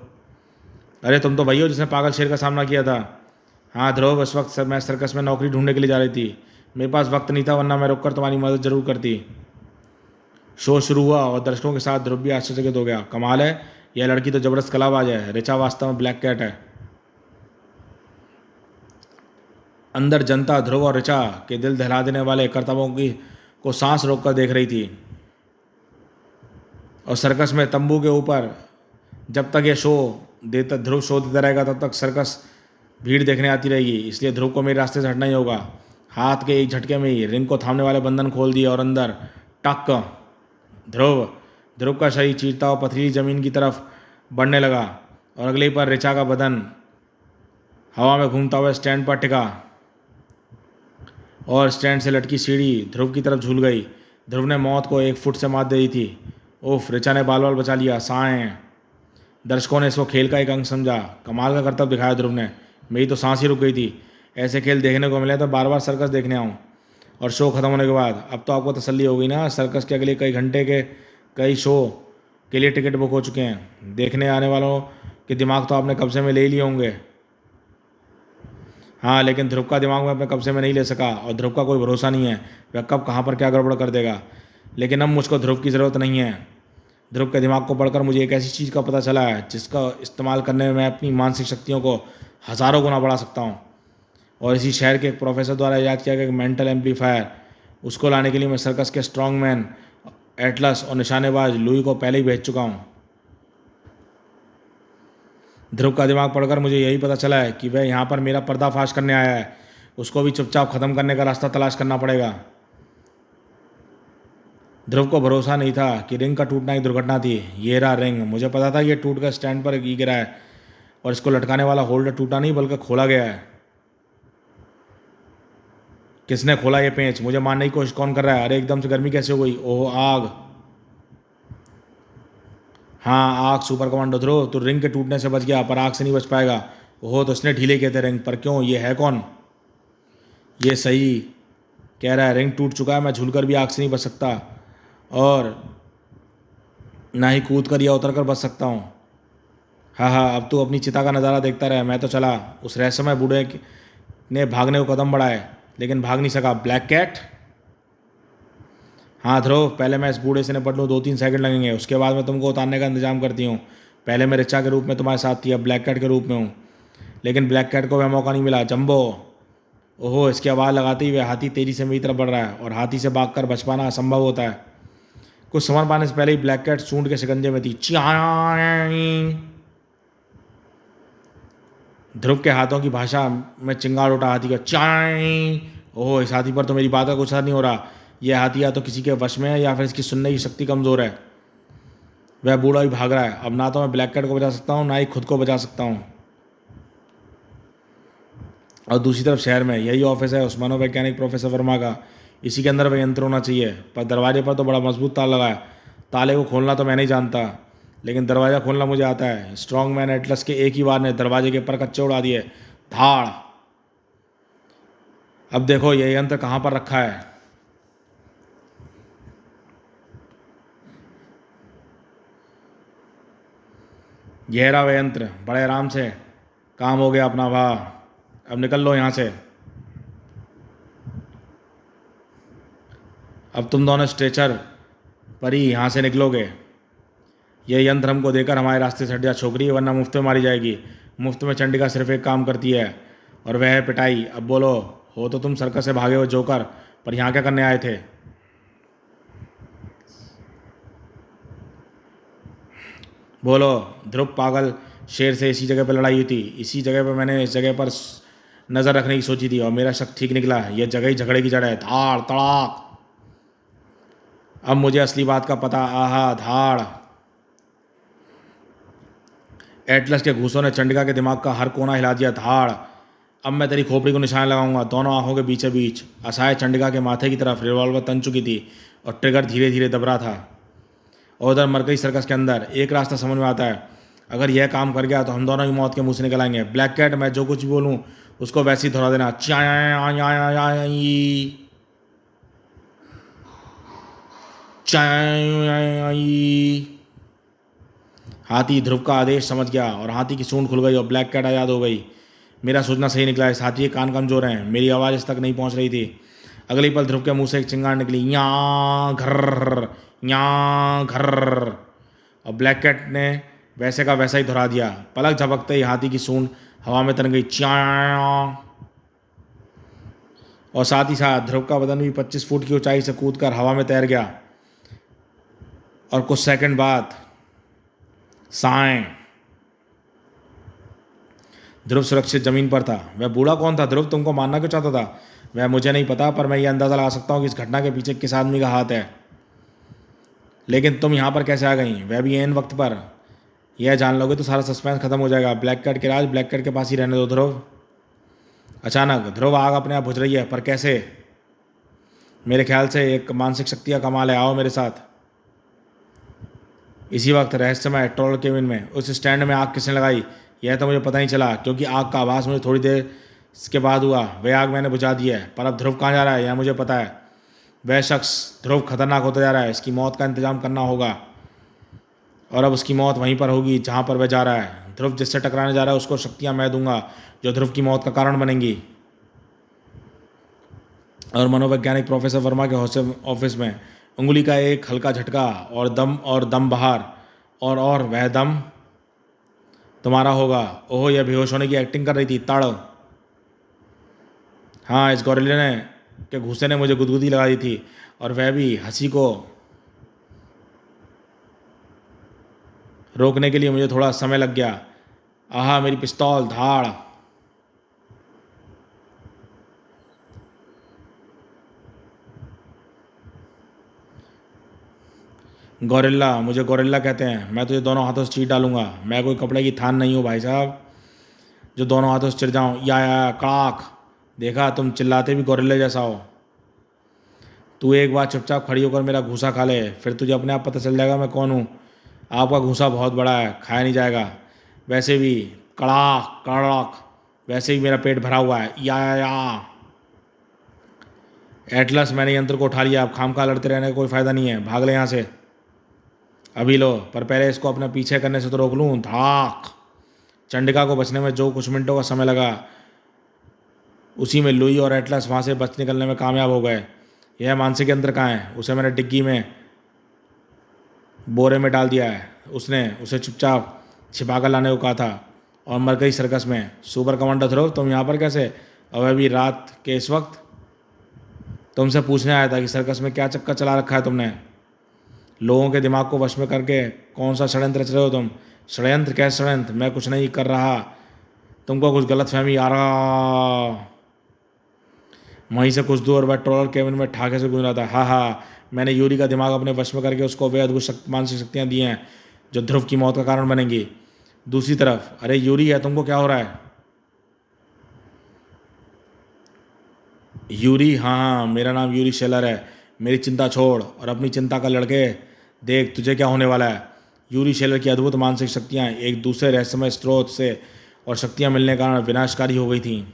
अरे तुम तो वही हो जिसने पागल शेर का सामना किया था। हाँ ध्रुव, इस वक्त मैं सर्कस में नौकरी ढूंढने के लिए जा रही थी। मेरे पास वक्त नहीं था, वरना मैं रुककर तुम्हारी मदद ज़रूर करती। शो शुरू हुआ और दर्शकों के साथ ध्रुव भी आश्चर्यचकित हो गया। कमाल है, यह लड़की तो जबरदस्त कलाबाज है। रिचा वास्तव में ब्लैक कैट है। अंदर जनता ध्रुव और रिचा के दिल दहला देने वाले करतबों की को सांस रोककर देख रही थी। और सर्कस में तंबू के ऊपर जब तक ये ध्रुव शो देता रहेगा तब तक सर्कस भीड़ देखने आती रहेगी। इसलिए ध्रुव को मेरे रास्ते से हटना ही होगा। हाथ के एक झटके में ही रिंग को थामने वाले बंधन खोल दिए और अंदर टक ध्रुव का शरीर चीरता हुआ पथरीली जमीन की तरफ बढ़ने लगा और अगले ही पर रिचा का बदन हवा में घूमता हुआ स्टैंड पर टिका और स्टैंड से लटकी सीढ़ी ध्रुव की तरफ झूल गई। ध्रुव ने मौत को 1 फुट से मात दे दी थी। उफ, रिचा ने बाल बाल बचा लिया। साएं। दर्शकों ने इसको खेल का एक अंग समझा। कमाल का करतब दिखाया ध्रुव ने। मेरी तो सांस ही रुक गई थी। ऐसे खेल देखने को मिले तो बार बार सर्कस देखने आऊँ। और शो ख़त्म होने के बाद अब तो आपको तसल्ली हो गई ना, सर्कस के अगले कई घंटे के कई शो के लिए टिकट बुक हो चुके हैं। देखने आने वालों के दिमाग तो आपने कब्जे में ले ही लिए होंगे। हाँ, लेकिन ध्रुव का दिमाग में अपने कब्जे में नहीं ले सका और ध्रुव का कोई भरोसा नहीं है, वह कब कहाँ पर क्या गड़बड़ कर देगा। लेकिन अब मुझको ध्रुव की ज़रूरत नहीं है। ध्रुव के दिमाग को पढ़कर मुझे एक ऐसी चीज़ का पता चला है जिसका इस्तेमाल करने में मैं अपनी मानसिक शक्तियों को हज़ारों गुना बढ़ा सकता हूँ। और इसी शहर के एक प्रोफेसर द्वारा याद किया गया एक मेंटल एम्पलीफायर, उसको लाने के लिए मैं सर्कस के स्ट्रॉन्ग मैन एटलस और निशानेबाज लुई को पहले ही भेज चुका हूँ। ध्रुव का दिमाग पढ़कर मुझे यही पता चला है कि वह यहाँ पर मेरा पर्दाफाश करने आया है। उसको भी चुपचाप ख़त्म करने का रास्ता तलाश करना पड़ेगा। ध्रुव को भरोसा नहीं था कि रिंग का टूटना एक दुर्घटना थी। ये रहा रिंग। मुझे पता था ये टूट कर स्टैंड पर गिरा है और इसको लटकाने वाला होल्डर टूटा नहीं बल्कि खोला गया है। किसने खोला ये पेंच? मुझे मारने की कोशिश कौन कर रहा है? अरे एकदम से गर्मी कैसे हो गई? ओह, आग। हाँ, आग। सुपर कमांडो ध्रुव, तो रिंग के टूटने से बच गया पर आग से नहीं बच पाएगा। ओहो, तो उसने ढीले कहते रिंग पर क्यों, ये है कौन? ये सही कह रहा है, रिंग टूट चुका है, मैं झूलकर भी आग से नहीं बच सकता और ना ही कूद कर या उतर कर बच सकता हूँ। हाँ हाँ, अब तू अपनी चिता का नज़ारा देखता रहे, मैं तो चला। उस रहस्यमय बूढ़े ने भागने को कदम बढ़ाए लेकिन भाग नहीं सका। Black cat? हाँ ध्रुव, पहले मैं इस बूढ़े से निपट लूँ, 2-3 सेकंड लगेंगे, उसके बाद मैं तुमको उतारने का इंतजाम करती हूँ। पहले मैं रिचा के रूप में तुम्हारे साथ थी, अब ब्लैक कैट के रूप में हूँ, लेकिन ब्लैक कैट को वह मौका नहीं मिला। जंबो! ओहो, इसकी आवाज़ लगाते ही वह हाथी तेजी से मेरी तरफ बढ़ रहा है और हाथी से भागकर बच पाना असंभव होता है। कुछ समझ पाने से पहले ही ब्लैक कैट सूंड के शिकंजे में थी। चियांग! ध्रुव के हाथों की भाषा में चिंगार उठा हाथी का। चाई! ओहो, इस हाथी पर तो मेरी बात का कुछ असर नहीं हो रहा। यह हाथी या तो किसी के वश में है या फिर इसकी सुनने की शक्ति कमज़ोर है। वह बूढ़ा भी भाग रहा है। अब ना तो मैं ब्लैक कैट को बचा सकता हूँ ना ही खुद को बचा सकता हूँ। और दूसरी तरफ शहर में यही ऑफिस है उस मनोवैज्ञानिक प्रोफेसर वर्मा का। इसी के अंदर वह यंत्र होना चाहिए, पर दरवाजे पर तो बड़ा मजबूत ताला लगा है। ताले को खोलना तो मैं नहीं जानता, लेकिन दरवाज़ा खोलना मुझे आता है। स्ट्रॉन्ग मैन एटलस के एक ही बार ने दरवाजे के पर कच्चे उड़ा दिए। धाड़! अब देखो यह यंत्र कहाँ पर रखा है। यह रहा वह यंत्र। बड़े आराम से काम हो गया अपना। वाह, अब निकल लो यहाँ से। अब तुम दोनों स्ट्रेचर पर ही यहाँ से निकलोगे। यह यंत्र हमको देकर हमारे रास्ते से हट जा छोकरी, वरना मुफ्त में मारी जाएगी। मुफ्त में चंडिका सिर्फ एक काम करती है और वह है पिटाई। अब बोलो, हो तो तुम सर्कस से भागे हो जोकर, पर यहाँ क्या करने आए थे? बोलो। ध्रुव पागल शेर से इसी जगह पर लड़ाई हुई थी, इसी जगह पर मैंने इस जगह पर नज़र रखने की सोची थी और मेरा शक ठीक निकला। यह जगह ही झगड़े की जड़ है। धाड़ तड़ाक! अब मुझे असली बात का पता। आहा, धाड़! एटलस के घूसों ने चंडिका के दिमाग का हर कोना हिला दिया। धाड़! अब मैं तेरी खोपड़ी को निशान लगाऊंगा, दोनों आंखों के बीचे बीच। असहाय चंडिका के माथे की तरफ रिवॉल्वर तन चुकी थी और ट्रिगर धीरे धीरे दब रहा था। और उधर मरकरी सर्कस के अंदर एक रास्ता समझ में आता है। अगर यह काम कर गया तो हम दोनों ही मौत के मुंह से निकल आएंगे। ब्लैक कैट, मैं जो कुछ भी बोलूँ उसको वैसे ही दोहरा देना। हाथी ध्रुव का आदेश समझ गया और हाथी की सूंड खुल गई और ब्लैक कैट आज़ाद हो गई। मेरा सोचना सही निकला, इस हाथी के कान कमजोर हैं, मेरी आवाज़ इस तक नहीं पहुंच रही थी। अगली पल ध्रुव के मुंह से एक चिंगार निकली। यहाँ घर, यहाँ घर! और ब्लैक कैट ने वैसे का वैसा ही दोहरा दिया। पलक झपकते ही हाथी की सूंड हवा में तन गई। च्या! और साथ ही साथ ध्रुव का बदन भी 25 फुट की ऊंचाई से कूदकर हवा में तैर गया। और कुछ सेकंड बाद साएं ध्रुव सुरक्षित जमीन पर था। वह बूढ़ा कौन था ध्रुव, तुमको मारना क्यों चाहता था? वह मुझे नहीं पता, पर मैं ये अंदाज़ा लगा सकता हूँ कि इस घटना के पीछे किस आदमी का हाथ है। लेकिन तुम यहाँ पर कैसे आ गई, वह भी ऐन वक्त पर? यह जान लोगे तो सारा सस्पेंस खत्म हो जाएगा। ब्लैक कैट के राज ब्लैक कैट के पास ही रहने दो ध्रुव। अचानक ध्रुव, आग अपने आप बुझ रही है, पर कैसे? मेरे ख्याल से एक मानसिक शक्ति का कमाल है, आओ मेरे साथ। इसी वक्त रहस्यमय ट्रोल केबिन में उस स्टैंड में आग किसने लगाई, यह तो मुझे पता नहीं चला, क्योंकि आग का आभास मुझे थोड़ी देर के बाद हुआ। वह आग मैंने बुझा दी है, पर अब ध्रुव कहाँ जा रहा है यह मुझे पता है। वह शख्स ध्रुव खतरनाक होता जा रहा है, इसकी मौत का इंतजाम करना होगा। और अब उसकी मौत वहीं पर होगी जहाँ पर वह जा रहा है। ध्रुव जिससे टकराने जा रहा है उसको शक्तियाँ मैं दूंगा जो ध्रुव की मौत का कारण बनेंगी। और मनोवैज्ञानिक प्रोफेसर वर्मा के ऑफिस में उंगली का एक हल्का झटका और दम बाहर, और वह दम तुम्हारा होगा। ओहो, यह बेहोश होने की एक्टिंग कर रही थी। तड़! हाँ, इस गोरिल्ले ने के घूसे ने मुझे गुदगुदी लगा दी थी, और वह भी हंसी को रोकने के लिए मुझे थोड़ा समय लग गया। आहा, मेरी पिस्तौल! धाड़! गोरिल्ला, मुझे गोरिल्ला कहते हैं। मैं तुझे दोनों हाथों से चीर डालूंगा। मैं कोई कपड़े की थान नहीं हूँ भाई साहब, जो दोनों हाथों से चिर जाऊँ। या कड़ाक! देखा, तुम चिल्लाते भी गोरिल्ले जैसा हो। तू एक बार चुपचाप खड़ी होकर मेरा घूसा खा ले, फिर तुझे अपने आप पता चल जाएगा मैं कौन हूँ। आपका घूसा बहुत बड़ा है, खाया नहीं जाएगा। वैसे भी कड़ाक कड़ाक, वैसे ही मेरा पेट भरा हुआ है। या एटलस, मैंने यंत्र को उठा लिया। अब खामखा लड़ते रहने का कोई फ़ायदा नहीं है, भाग ले यहाँ से अभी लो। पर पहले इसको अपने पीछे करने से तो रोक लूँ। धाक। चंडिका को बचने में जो कुछ मिनटों का समय लगा, उसी में लुई और एटलस वहाँ से बच निकलने में कामयाब हो गए। यह मानसिक यंत्र कहाँ है? उसे मैंने डिग्गी में बोरे में डाल दिया है। उसने उसे चुपचाप छिपा कर लाने को कहा था और मर गई सर्कस में। सुपर कमांडर ध्रुव, तुम यहाँ पर कैसे? और अभी रात के इस वक्त? तुमसे पूछने आया था कि सर्कस में क्या चक्कर चला रखा है तुमने। लोगों के दिमाग को वश में करके कौन सा षड्यंत्र रच रहे हो तुम? षड्यंत्र? कैसे षड्यंत्र? मैं कुछ नहीं कर रहा, तुमको कुछ गलतफहमी आ रहा। वहीं से कुछ दूर वह ट्रॉलर केबिन में ठाके से गूंज रहा था। हाँ, मैंने यूरी का दिमाग अपने वश में करके उसको वे अद्भुत मानसिक शक्तियाँ दी हैं जो ध्रुव की मौत का कारण बनेंगी। दूसरी तरफ, अरे यूरी है, तुमको क्या हो रहा है? यूरी? हाँ, मेरा नाम यूरी शेलर है। मेरी चिंता छोड़ और अपनी चिंता का लड़के देख तुझे क्या होने वाला है। यूरी शेलर की अद्भुत मानसिक शक्तियाँ एक दूसरे रहस्यमय स्रोत से और शक्तियाँ मिलने के कारण विनाशकारी हो गई थीं।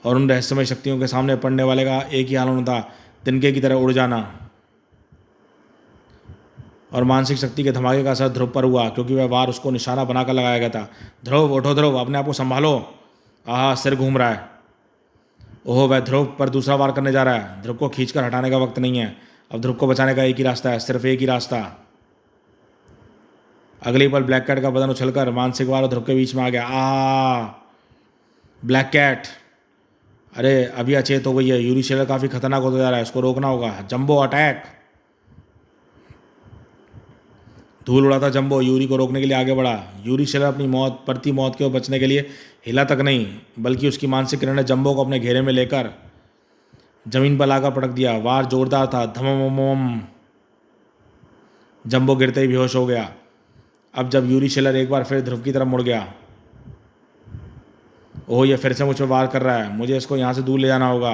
और उन रहस्यमय शक्तियों के सामने पड़ने वाले का एक ही हाल होना था, तिनके की तरह उड़ जाना। और मानसिक शक्ति के धमाके का असर ध्रुव पर हुआ, क्योंकि वह वार उसको निशाना बनाकर लगाया गया था। ध्रुव उठो, ध्रुव अपने आप को संभालो। आहा, सिर घूम रहा है। ओहो, वह ध्रुव पर दूसरा वार करने जा रहा है। ध्रुव को खींचकर हटाने का वक्त नहीं है। अब ध्रुव को बचाने का एक ही रास्ता है, सिर्फ एक ही रास्ता। अगली पल ब्लैक कैट का बदन उछलकर मानसिक वार और ध्रुव के बीच में आ गया। ब्लैक कैट, अरे अभी अचेत हो गई है। यूरी शेलर काफ़ी खतरनाक होता जा रहा है, उसको रोकना होगा। Jumbo attack. धूल उड़ाता जंबो यूरी को रोकने के लिए आगे बढ़ा। यूरी शेलर अपनी मौत के बचने के लिए हिला तक नहीं, बल्कि उसकी मानसिक किरण ने जंबो को अपने घेरे में लेकर जमीन पर लाकर पटक दिया। वार जोरदार था। धमम। जंबो गिरते ही बेहोश हो गया। अब जब यूरी शेलर एक बार फिर ध्रुव की तरफ मुड़ गया, ओह, ये फिर से मुझ पर वार कर रहा है। मुझे इसको यहाँ से दूर ले जाना होगा,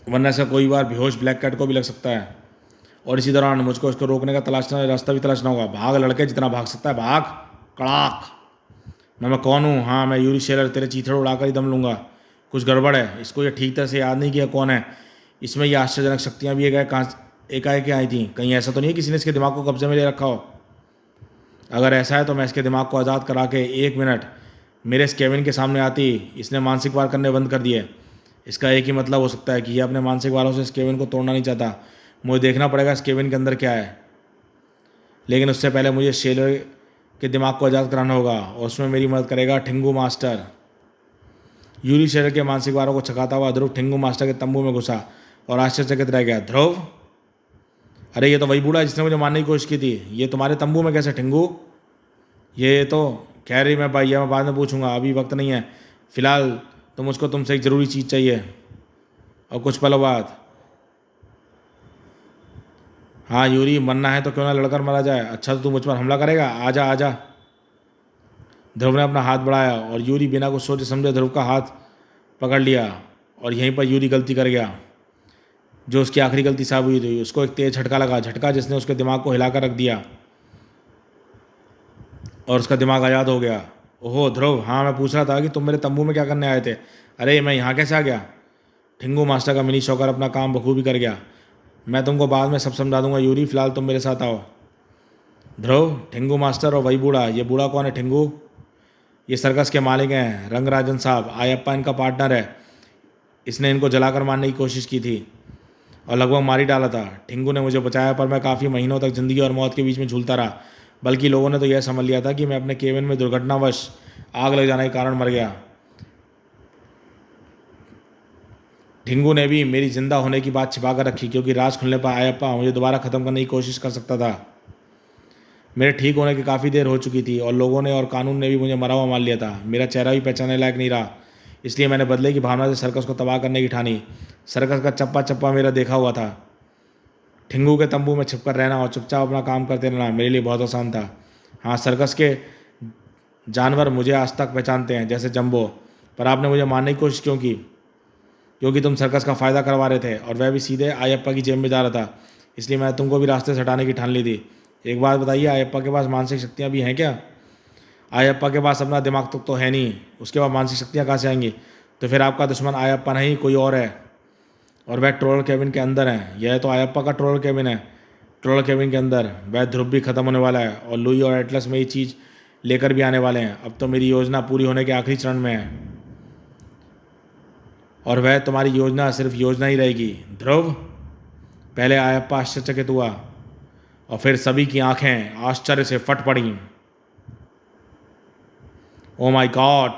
वरना से कोई बार बेहोश ब्लैक कैट को भी लग सकता है। और इसी दौरान मुझको इसको रोकने का रास्ता भी तलाशना होगा। भाग लड़के, जितना भाग सकता है भाग। कड़ाक। मैं कौन हूँ? हाँ, मैं यूरी शेलर, तेरे चीथड़े उड़ाकर ही दम लूँगा। कुछ गड़बड़ है, इसको ये ठीक तरह से याद नहीं किया कौन है। इसमें ये आश्चर्यजनक शक्तियाँ भी एकाएक आई थी। कहीं ऐसा तो नहीं है किसी ने इसके दिमाग को कब्जे में ले रखा हो? अगर ऐसा है तो मैं इसके दिमाग को आज़ाद करा के 1 मिनट मेरे इस केबिन के सामने आती। इसने मानसिक वार करने बंद कर दिए। इसका एक ही मतलब हो सकता है कि ये अपने मानसिक वारों से इस केबिन को तोड़ना नहीं चाहता। मुझे देखना पड़ेगा इस केबिन के अंदर क्या है, लेकिन उससे पहले मुझे शेलर के दिमाग को आज़ाद कराना होगा और उसमें मेरी मदद करेगा ठिंगू मास्टर। यूरी शेलर के मानसिक वारों को छकाता हुआ ध्रुव ठिंगू मास्टर के तंबू में घुसा और आश्चर्यचकित रह गया। ध्रुव, अरे ये तो वही बूढ़ा जिसने मुझे मारने की कोशिश की थी। ये तुम्हारे तंबू में कैसे ठिंगू? ये तो कह रही मैं भाई, मैं बाद में पूछूंगा, अभी वक्त नहीं है। फिलहाल तो मुझको तुमसे एक ज़रूरी चीज़ चाहिए और कुछ पलों बाद। हाँ यूरी, मरना है तो क्यों ना लड़कर मरा जाए। अच्छा, तो तू मुझ पर हमला करेगा? आजा आजा। ध्रुव ने अपना हाथ बढ़ाया और यूरी बिना कुछ सोचे समझे ध्रुव का हाथ पकड़ लिया। और यहीं पर यूरी गलती कर गया, जो उसकी आखिरी गलती साबित हुई थी। उसको एक तेज झटका लगा, झटका जिसने उसके दिमाग को हिलाकर रख दिया और उसका दिमाग आज़ाद हो गया। ओहो ध्रुव, हाँ मैं पूछ रहा था कि तुम मेरे तंबू में क्या करने आए थे? अरे मैं यहाँ कैसे आ गया? ठिंगू मास्टर का मिनी शौकर अपना काम बखूबी कर गया। मैं तुमको बाद में सब समझा दूंगा यूरी, फिलहाल तुम मेरे साथ आओ। ध्रुव, ठिंगू मास्टर और वही बूढ़ा। ये बूढ़ा कौन है? ठिंगू? ये सर्कस के मालिक हैं, रंगराजन साहब। आयप्पा इनका पार्टनर है। इसने इनको जलाकर मारने की कोशिश की थी और लगभग मार ही डाला था। ठिंगू ने मुझे बचाया, पर मैं काफ़ी महीनों तक ज़िंदगी और मौत के बीच में झूलता रहा। बल्कि लोगों ने तो यह समझ लिया था कि मैं अपने केबिन में दुर्घटनावश आग लग जाने के कारण मर गया। ठिंगू ने भी मेरी जिंदा होने की बात छिपा कर रखी, क्योंकि राज खुलने पर आयप्पा मुझे दोबारा ख़त्म करने की कोशिश कर सकता था। मेरे ठीक होने की काफ़ी देर हो चुकी थी और लोगों ने और कानून ने भी मुझे मरा हुआ मान लिया था। मेरा चेहरा भी पहचानने लायक नहीं रहा, इसलिए मैंने बदले की भावना से सर्कस को तबाह करने की ठानी। सर्कस का चप्पा चप्पा मेरा देखा हुआ था। ठिंगू के तंबू में छिपकर रहना और चुपचाप अपना काम करते रहना मेरे लिए बहुत आसान था। हाँ, सर्कस के जानवर मुझे आज तक पहचानते हैं, जैसे जंबो। पर आपने मुझे मारने की कोशिश क्यों की? क्योंकि तुम सर्कस का फ़ायदा करवा रहे थे और वह भी सीधे आयप्पा की जेब में जा रहा था, इसलिए मैंने तुमको भी रास्ते से हटाने की ठान ली थी। एक बात बताइए, आयप्पा के पास मानसिक शक्तियाँ भी हैं क्या? आयप्पा के पास अपना दिमाग तो है नहीं, उसके पास मानसिक शक्तियाँ कहाँ से आएंगी? तो फिर आपका दुश्मन आयप्पा नहीं कोई और है, और वह ट्रोल केबिन के अंदर है। यह तो आयप्पा का ट्रोल केबिन है। ट्रोल केबिन के अंदर वह ध्रुव भी ख़त्म होने वाला है और लुई और एटलस में ये चीज़ लेकर भी आने वाले हैं। अब तो मेरी योजना पूरी होने के आखिरी चरण में है, और वह तुम्हारी योजना सिर्फ योजना ही रहेगी। ध्रुव, पहले आयप्पा आश्चर्यचकित हुआ और फिर सभी की आंखें आश्चर्य से फट पड़ी। ओ माय गॉड,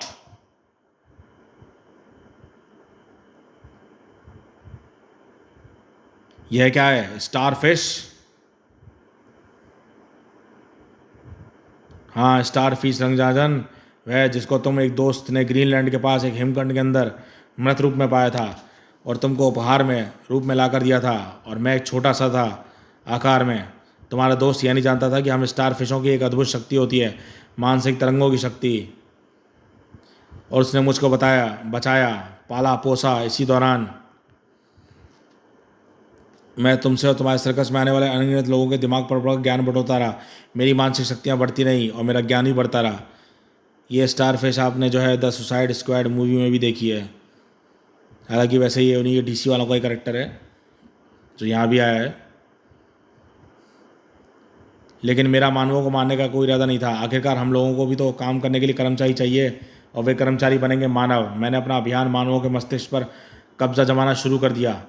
यह क्या है? स्टारफिश? हाँ, स्टारफिश रंगराजन, वह जिसको तुम एक दोस्त ने ग्रीनलैंड के पास एक हिमखंड के अंदर मृत रूप में पाया था और तुमको उपहार में रूप में ला कर दिया था, और मैं एक छोटा सा था आकार में। तुम्हारा दोस्त यह नहीं जानता था कि हम स्टारफिशों की एक अद्भुत शक्ति होती है, मानसिक तरंगों की शक्ति, और उसने मुझको बताया, बचाया, पाला पोसा। इसी दौरान मैं तुमसे और तुम्हारे सर्कस में आने वाले अनगिनत लोगों के दिमाग पर पड़कर ज्ञान बटोता रहा। मेरी मानसिक शक्तियाँ बढ़ती रहीं और मेरा ज्ञान भी बढ़ता रहा। ये स्टारफिश आपने जो है द सुसाइड स्क्वाड मूवी में भी देखी है। हालांकि वैसे ही उन्हीं के DC वालों का ही करेक्टर है जो यहाँ भी आया है, लेकिन मेरा मानवों को मारने का कोई इरादा नहीं था। आखिरकार हम लोगों को भी तो काम करने के लिए कर्मचारी चाहिए, और वे कर्मचारी बनेंगे मानव। मैंने अपना अभियान मानवों के मस्तिष्क पर कब्जा जमाना शुरू कर दिया।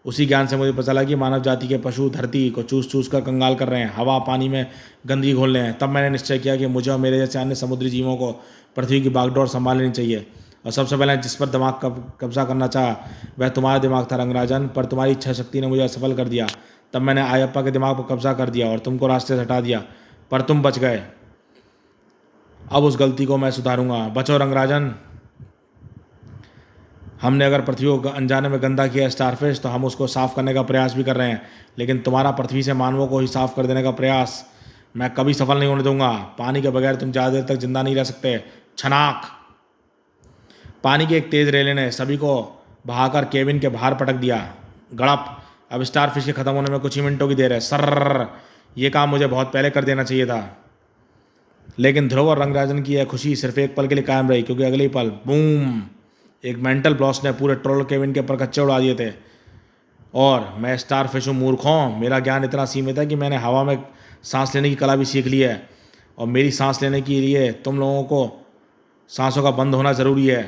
उसी ज्ञान से मुझे पता चला कि मानव जाति के पशु धरती को चूस चूस कर कंगाल कर रहे हैं, हवा पानी में गंदगी घोल रहे हैं। तब मैंने निश्चय किया कि मुझे और मेरे जैसे अन्य समुद्री जीवों को पृथ्वी की बागडोर संभाल लेनी चाहिए, और सबसे पहले जिस पर दिमाग कब्जा करना चाहा वह तुम्हारा दिमाग था रंगराजन, पर तुम्हारी इच्छा शक्ति ने मुझे असफल कर दिया। तब मैंने आयप्पा के दिमाग पर कब्जा कर दिया और तुमको रास्ते से हटा दिया, पर तुम बच गए। अब उस गलती को मैं सुधारूंगा। बचो रंगराजन। हमने अगर पृथ्वी को अनजाने में गंदा किया स्टारफिश, तो हम उसको साफ़ करने का प्रयास भी कर रहे हैं, लेकिन तुम्हारा पृथ्वी से मानवों को ही साफ़ कर देने का प्रयास मैं कभी सफल नहीं होने दूंगा। पानी के बगैर तुम ज़्यादा देर तक जिंदा नहीं रह सकते। छनाक! पानी की एक तेज़ रेले ने सभी को बहाकर केबिन के बाहर पटक दिया। गड़प! अब स्टारफिश के ख़त्म होने में कुछ ही मिनटों की देर है। सर्र! ये काम मुझे बहुत पहले कर देना चाहिए था। लेकिन ध्रुव और रंगराजन की यह खुशी सिर्फ एक पल के लिए कायम रही, क्योंकि अगले ही पल बूम, एक मेंटल ब्लास्ट ने पूरे ट्रोल केबिन के परकच्चे उड़ा दिए थे। और मैं स्टारफिश हूँ मूर्खों, मेरा ज्ञान इतना सीमित है कि मैंने हवा में सांस लेने की कला भी सीख ली है, और मेरी सांस लेने के लिए तुम लोगों को सांसों का बंद होना ज़रूरी है।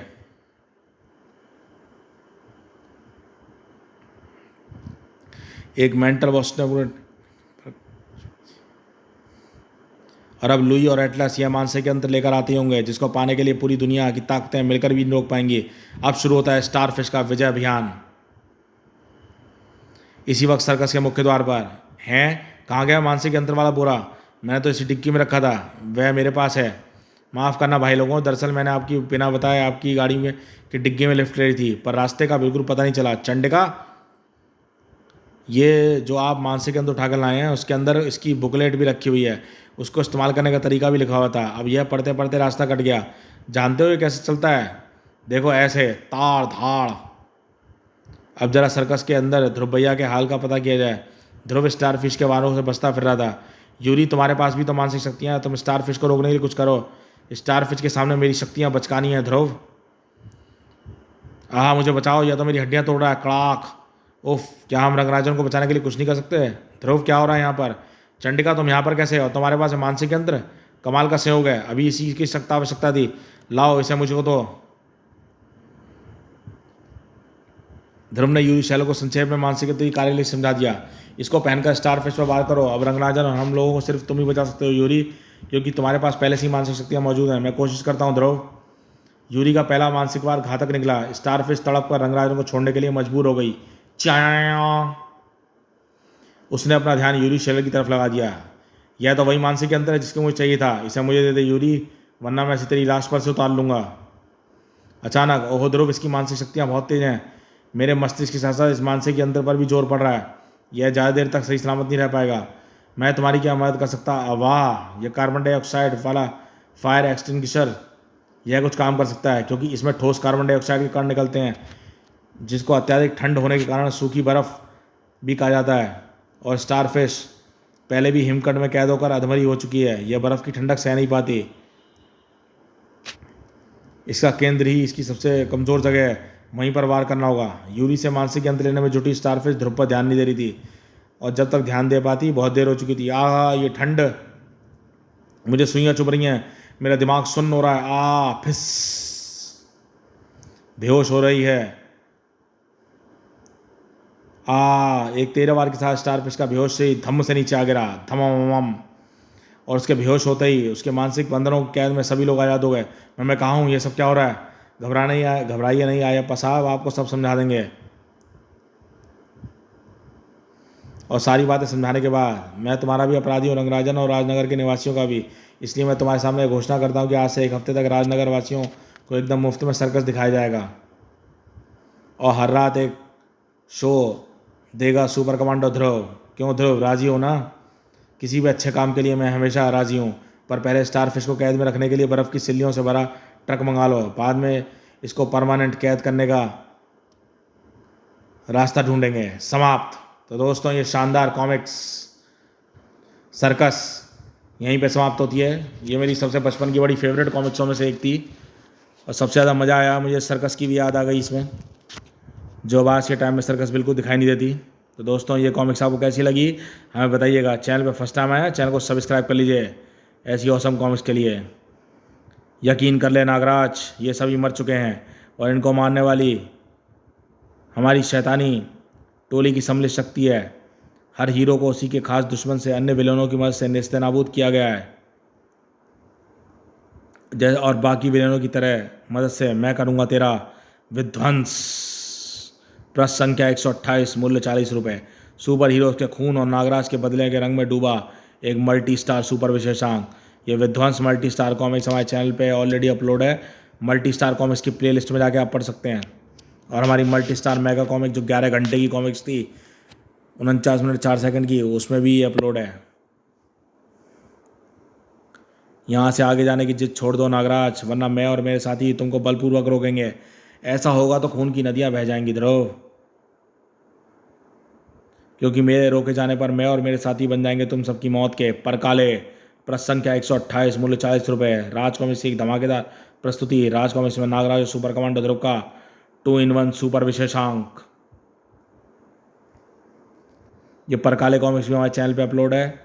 एक मेंटल ब्लास्ट ने पूरे, और अब लुई और एटलस यह मानसिक यंत्र लेकर आते होंगे जिसको पाने के लिए पूरी दुनिया की ताकतें मिलकर भी नहीं रोक पाएंगी। अब शुरू होता है स्टारफिश का विजय अभियान। इसी वक्त सर्कस के मुख्य द्वार पर हैं, कहाँ गया मानसिक यंत्र वाला बोरा? मैंने तो इसी डिक्की में रखा था, वह मेरे पास है। माफ़ करना भाई लोगों, दरअसल मैंने आपकी बिना बताए आपकी गाड़ी में की डिग्गी में लिफ्ट ले रही थी, पर रास्ते का बिल्कुल पता नहीं चला। चंडिका, ये जो आप मानसिक यंत्र उठाकर लाए हैं उसके अंदर इसकी बुकलेट भी रखी हुई है, उसको इस्तेमाल करने का तरीका भी लिखा हुआ था। अब यह पढ़ते पढ़ते रास्ता कट गया। जानते हो ये कैसे चलता है? देखो ऐसे, ताड़ धाड़। अब जरा सर्कस के अंदर ध्रुव भैया के हाल का पता किया जाए। ध्रुव स्टारफिश के वारों से बचता फिर रहा था। यूरी, तुम्हारे पास भी तो मानसिक शक्तियाँ हैं, तुम स्टारफिश को रोकने के लिए कुछ करो। स्टारफिश के सामने मेरी शक्तियाँ बचकानी हैं ध्रुव। हाँ, मुझे बचाओ, या तो मेरी हड्डियाँ तोड़ रहा है। कड़ाक! उफ, क्या हम रंगराजन को बचाने के लिए कुछ नहीं कर सकते? ध्रुव, क्या हो रहा है यहाँ पर? चंडिका, तुम यहाँ पर कैसे हो? तुम्हारे पास मानसिक यंत्र? कमाल का संयोग है, अभी इसी की सख्त आवश्यकता थी। लाओ इसे मुझको दो। ध्रुव ने यूरी शैलो को संक्षेप में मानसिक यंत्र की कार्य समझा दिया। इसको पहनकर स्टारफिश पर वार करो। अब रंगराजन और हम लोगों को सिर्फ तुम ही बचा सकते हो यूरी, क्योंकि तुम्हारे पास पहले से ही मानसिक शक्तियाँ मौजूद हैं। मैं कोशिश करता हूँ ध्रुव। यूरी का पहला मानसिक वार घातक निकला। स्टारफिश तड़प कर रंगराजन को छोड़ने के लिए मजबूर हो गई। चाया! उसने अपना ध्यान यूरी शैलो की तरफ लगा दिया। यह तो वही मानसिक यंत्र है जिसको मुझे चाहिए था। इसे मुझे दे दे यूरी, वरना मैं इसे तेरी लाश पर से उतार लूँगा। अचानक, ओहो ध्रुव, इसकी मानसिक शक्तियाँ बहुत तेज हैं। मेरे मस्तिष्क के साथ साथ इस मानसिक यंत्र पर भी जोर पड़ रहा है। यह ज़्यादा देर तक सही सलामत नहीं रह पाएगा। मैं तुम्हारी क्या मदद कर सकता? वाह, यह कार्बन डाइऑक्साइड वाला फायर एक्सटिंग्विशर, यह कुछ काम कर सकता है, क्योंकि इसमें ठोस कार्बन डाइऑक्साइड के कण निकलते हैं। जिसको अत्यधिक ठंड होने के कारण सूखी बर्फ़ भी कहा जाता है। और स्टारफिश पहले भी हिमखंड में कैद होकर अधमरी हो चुकी है। यह बर्फ़ की ठंडक सह नहीं पाती। इसका केंद्र ही इसकी सबसे कमज़ोर जगह है, वहीं पर वार करना होगा। यूरी से मानसिक यंत्र लेने में जुटी स्टारफिश ध्रुव पर ध्यान नहीं दे रही थी, और जब तक ध्यान दे पाती बहुत देर हो चुकी थी। ये ठंड, मुझे सुइयाँ चुभ रही हैं, मेरा दिमाग सुन्न हो रहा है, फिस, बेहोश हो रही है। एक तेरह बार के साथ स्टारफिश का बेहोश से ही धम्म से नीचे आ गिरा, धमम। और उसके बेहोश होते ही उसके मानसिक बंधनों की कैद में सभी लोग आज़ाद हो गए। मैं कहाँ हूँ, ये सब क्या हो रहा है? घबराइए नहीं आयप्पा साहब, आपको सब समझा देंगे। और सारी बातें समझाने के बाद मैं तुम्हारा भी अपराधी हूँ, रंगराजन और राजनगर के निवासियों का भी। इसलिए मैं तुम्हारे सामने घोषणा करता हूँ कि आज से एक हफ्ते तक राजनगर वासियों को एकदम मुफ्त में सर्कस दिखाया जाएगा, और हर रात एक शो देगा सुपर कमांडो ध्रुव। क्यों ध्रुव, राजी हो ना? किसी भी अच्छे काम के लिए मैं हमेशा राजी हूँ, पर पहले स्टारफिश को कैद में रखने के लिए बर्फ़ की सिल्लियों से भरा ट्रक मंगा लो। बाद में इसको परमानेंट कैद करने का रास्ता ढूंढेंगे। समाप्त। तो दोस्तों, ये शानदार कॉमिक्स सर्कस यहीं पे समाप्त होती है। ये मेरी सबसे बचपन की बड़ी फेवरेट कॉमिक्सों में से एक थी, और सबसे ज़्यादा मज़ा आया मुझे सर्कस की भी याद आ गई इसमें, जो अब आज के टाइम में सर्कस बिल्कुल दिखाई नहीं देती। तो दोस्तों, ये कॉमिक्स आपको कैसी लगी हमें बताइएगा। चैनल पे फर्स्ट टाइम आया, चैनल को सब्सक्राइब कर लीजिए ऐसी ऑसम कॉमिक्स के लिए। यकीन कर ले नागराज, ये सभी मर चुके हैं, और इनको मारने वाली हमारी शैतानी टोली की सम्मिलित शक्ति है। हर हीरो को उसी के खास दुश्मन से अन्य विलेनों की मदद से नेस्तनाबूद किया गया है। जैसे और बाकी विलेनों की तरह मदद से मैं करूँगा तेरा विध्वंस। प्रश्न संख्या 128, मूल्य 40 रुपये। सुपर हीरोज के खून और नागराज के बदले के रंग में डूबा एक मल्टी स्टार सुपर विशेषांक। ये विध्वंस मल्टी स्टार कॉमिक्स हमारे चैनल पे ऑलरेडी अपलोड है। मल्टी स्टार कॉमिक्स की प्लेलिस्ट में जाके आप पढ़ सकते हैं। और हमारी मल्टी स्टार मेगा कॉमिक जो 11 घंटे की कॉमिक्स थी, 49 मिनट 4 सेकंड की, उसमें भी ये अपलोड है। यहाँ से आगे जाने की जिद छोड़ दो नागराज, वरना मैं और मेरे साथी तुमको बलपूर्वक रोकेंगे। ऐसा होगा तो खून की नदियाँ बह जाएंगी ध्रुव, क्योंकि मेरे रोके जाने पर मैं और मेरे साथी बन जाएंगे तुम सबकी मौत के परकाले। प्रश्न संख्या 128, मूल्य 40 रुपये। राज कॉमिक्स की एक धमाकेदार प्रस्तुति। राज कॉमिक्स में नागराज और सुपर कमांडो ध्रुव का 2-in-1 सुपर विशेषांक। ये परकाले कॉमिक्स भी हमारे चैनल पे अपलोड है।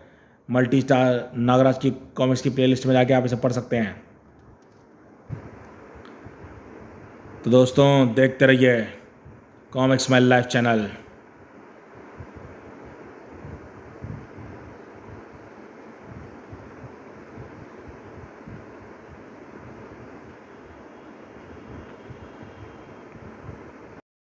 मल्टी स्टार नागराज की कॉमिक्स की प्लेलिस्ट में जाके आप इसे पढ़ सकते हैं। तो दोस्तों, देखते रहिए कॉमिक्स माय लाइफ चैनल।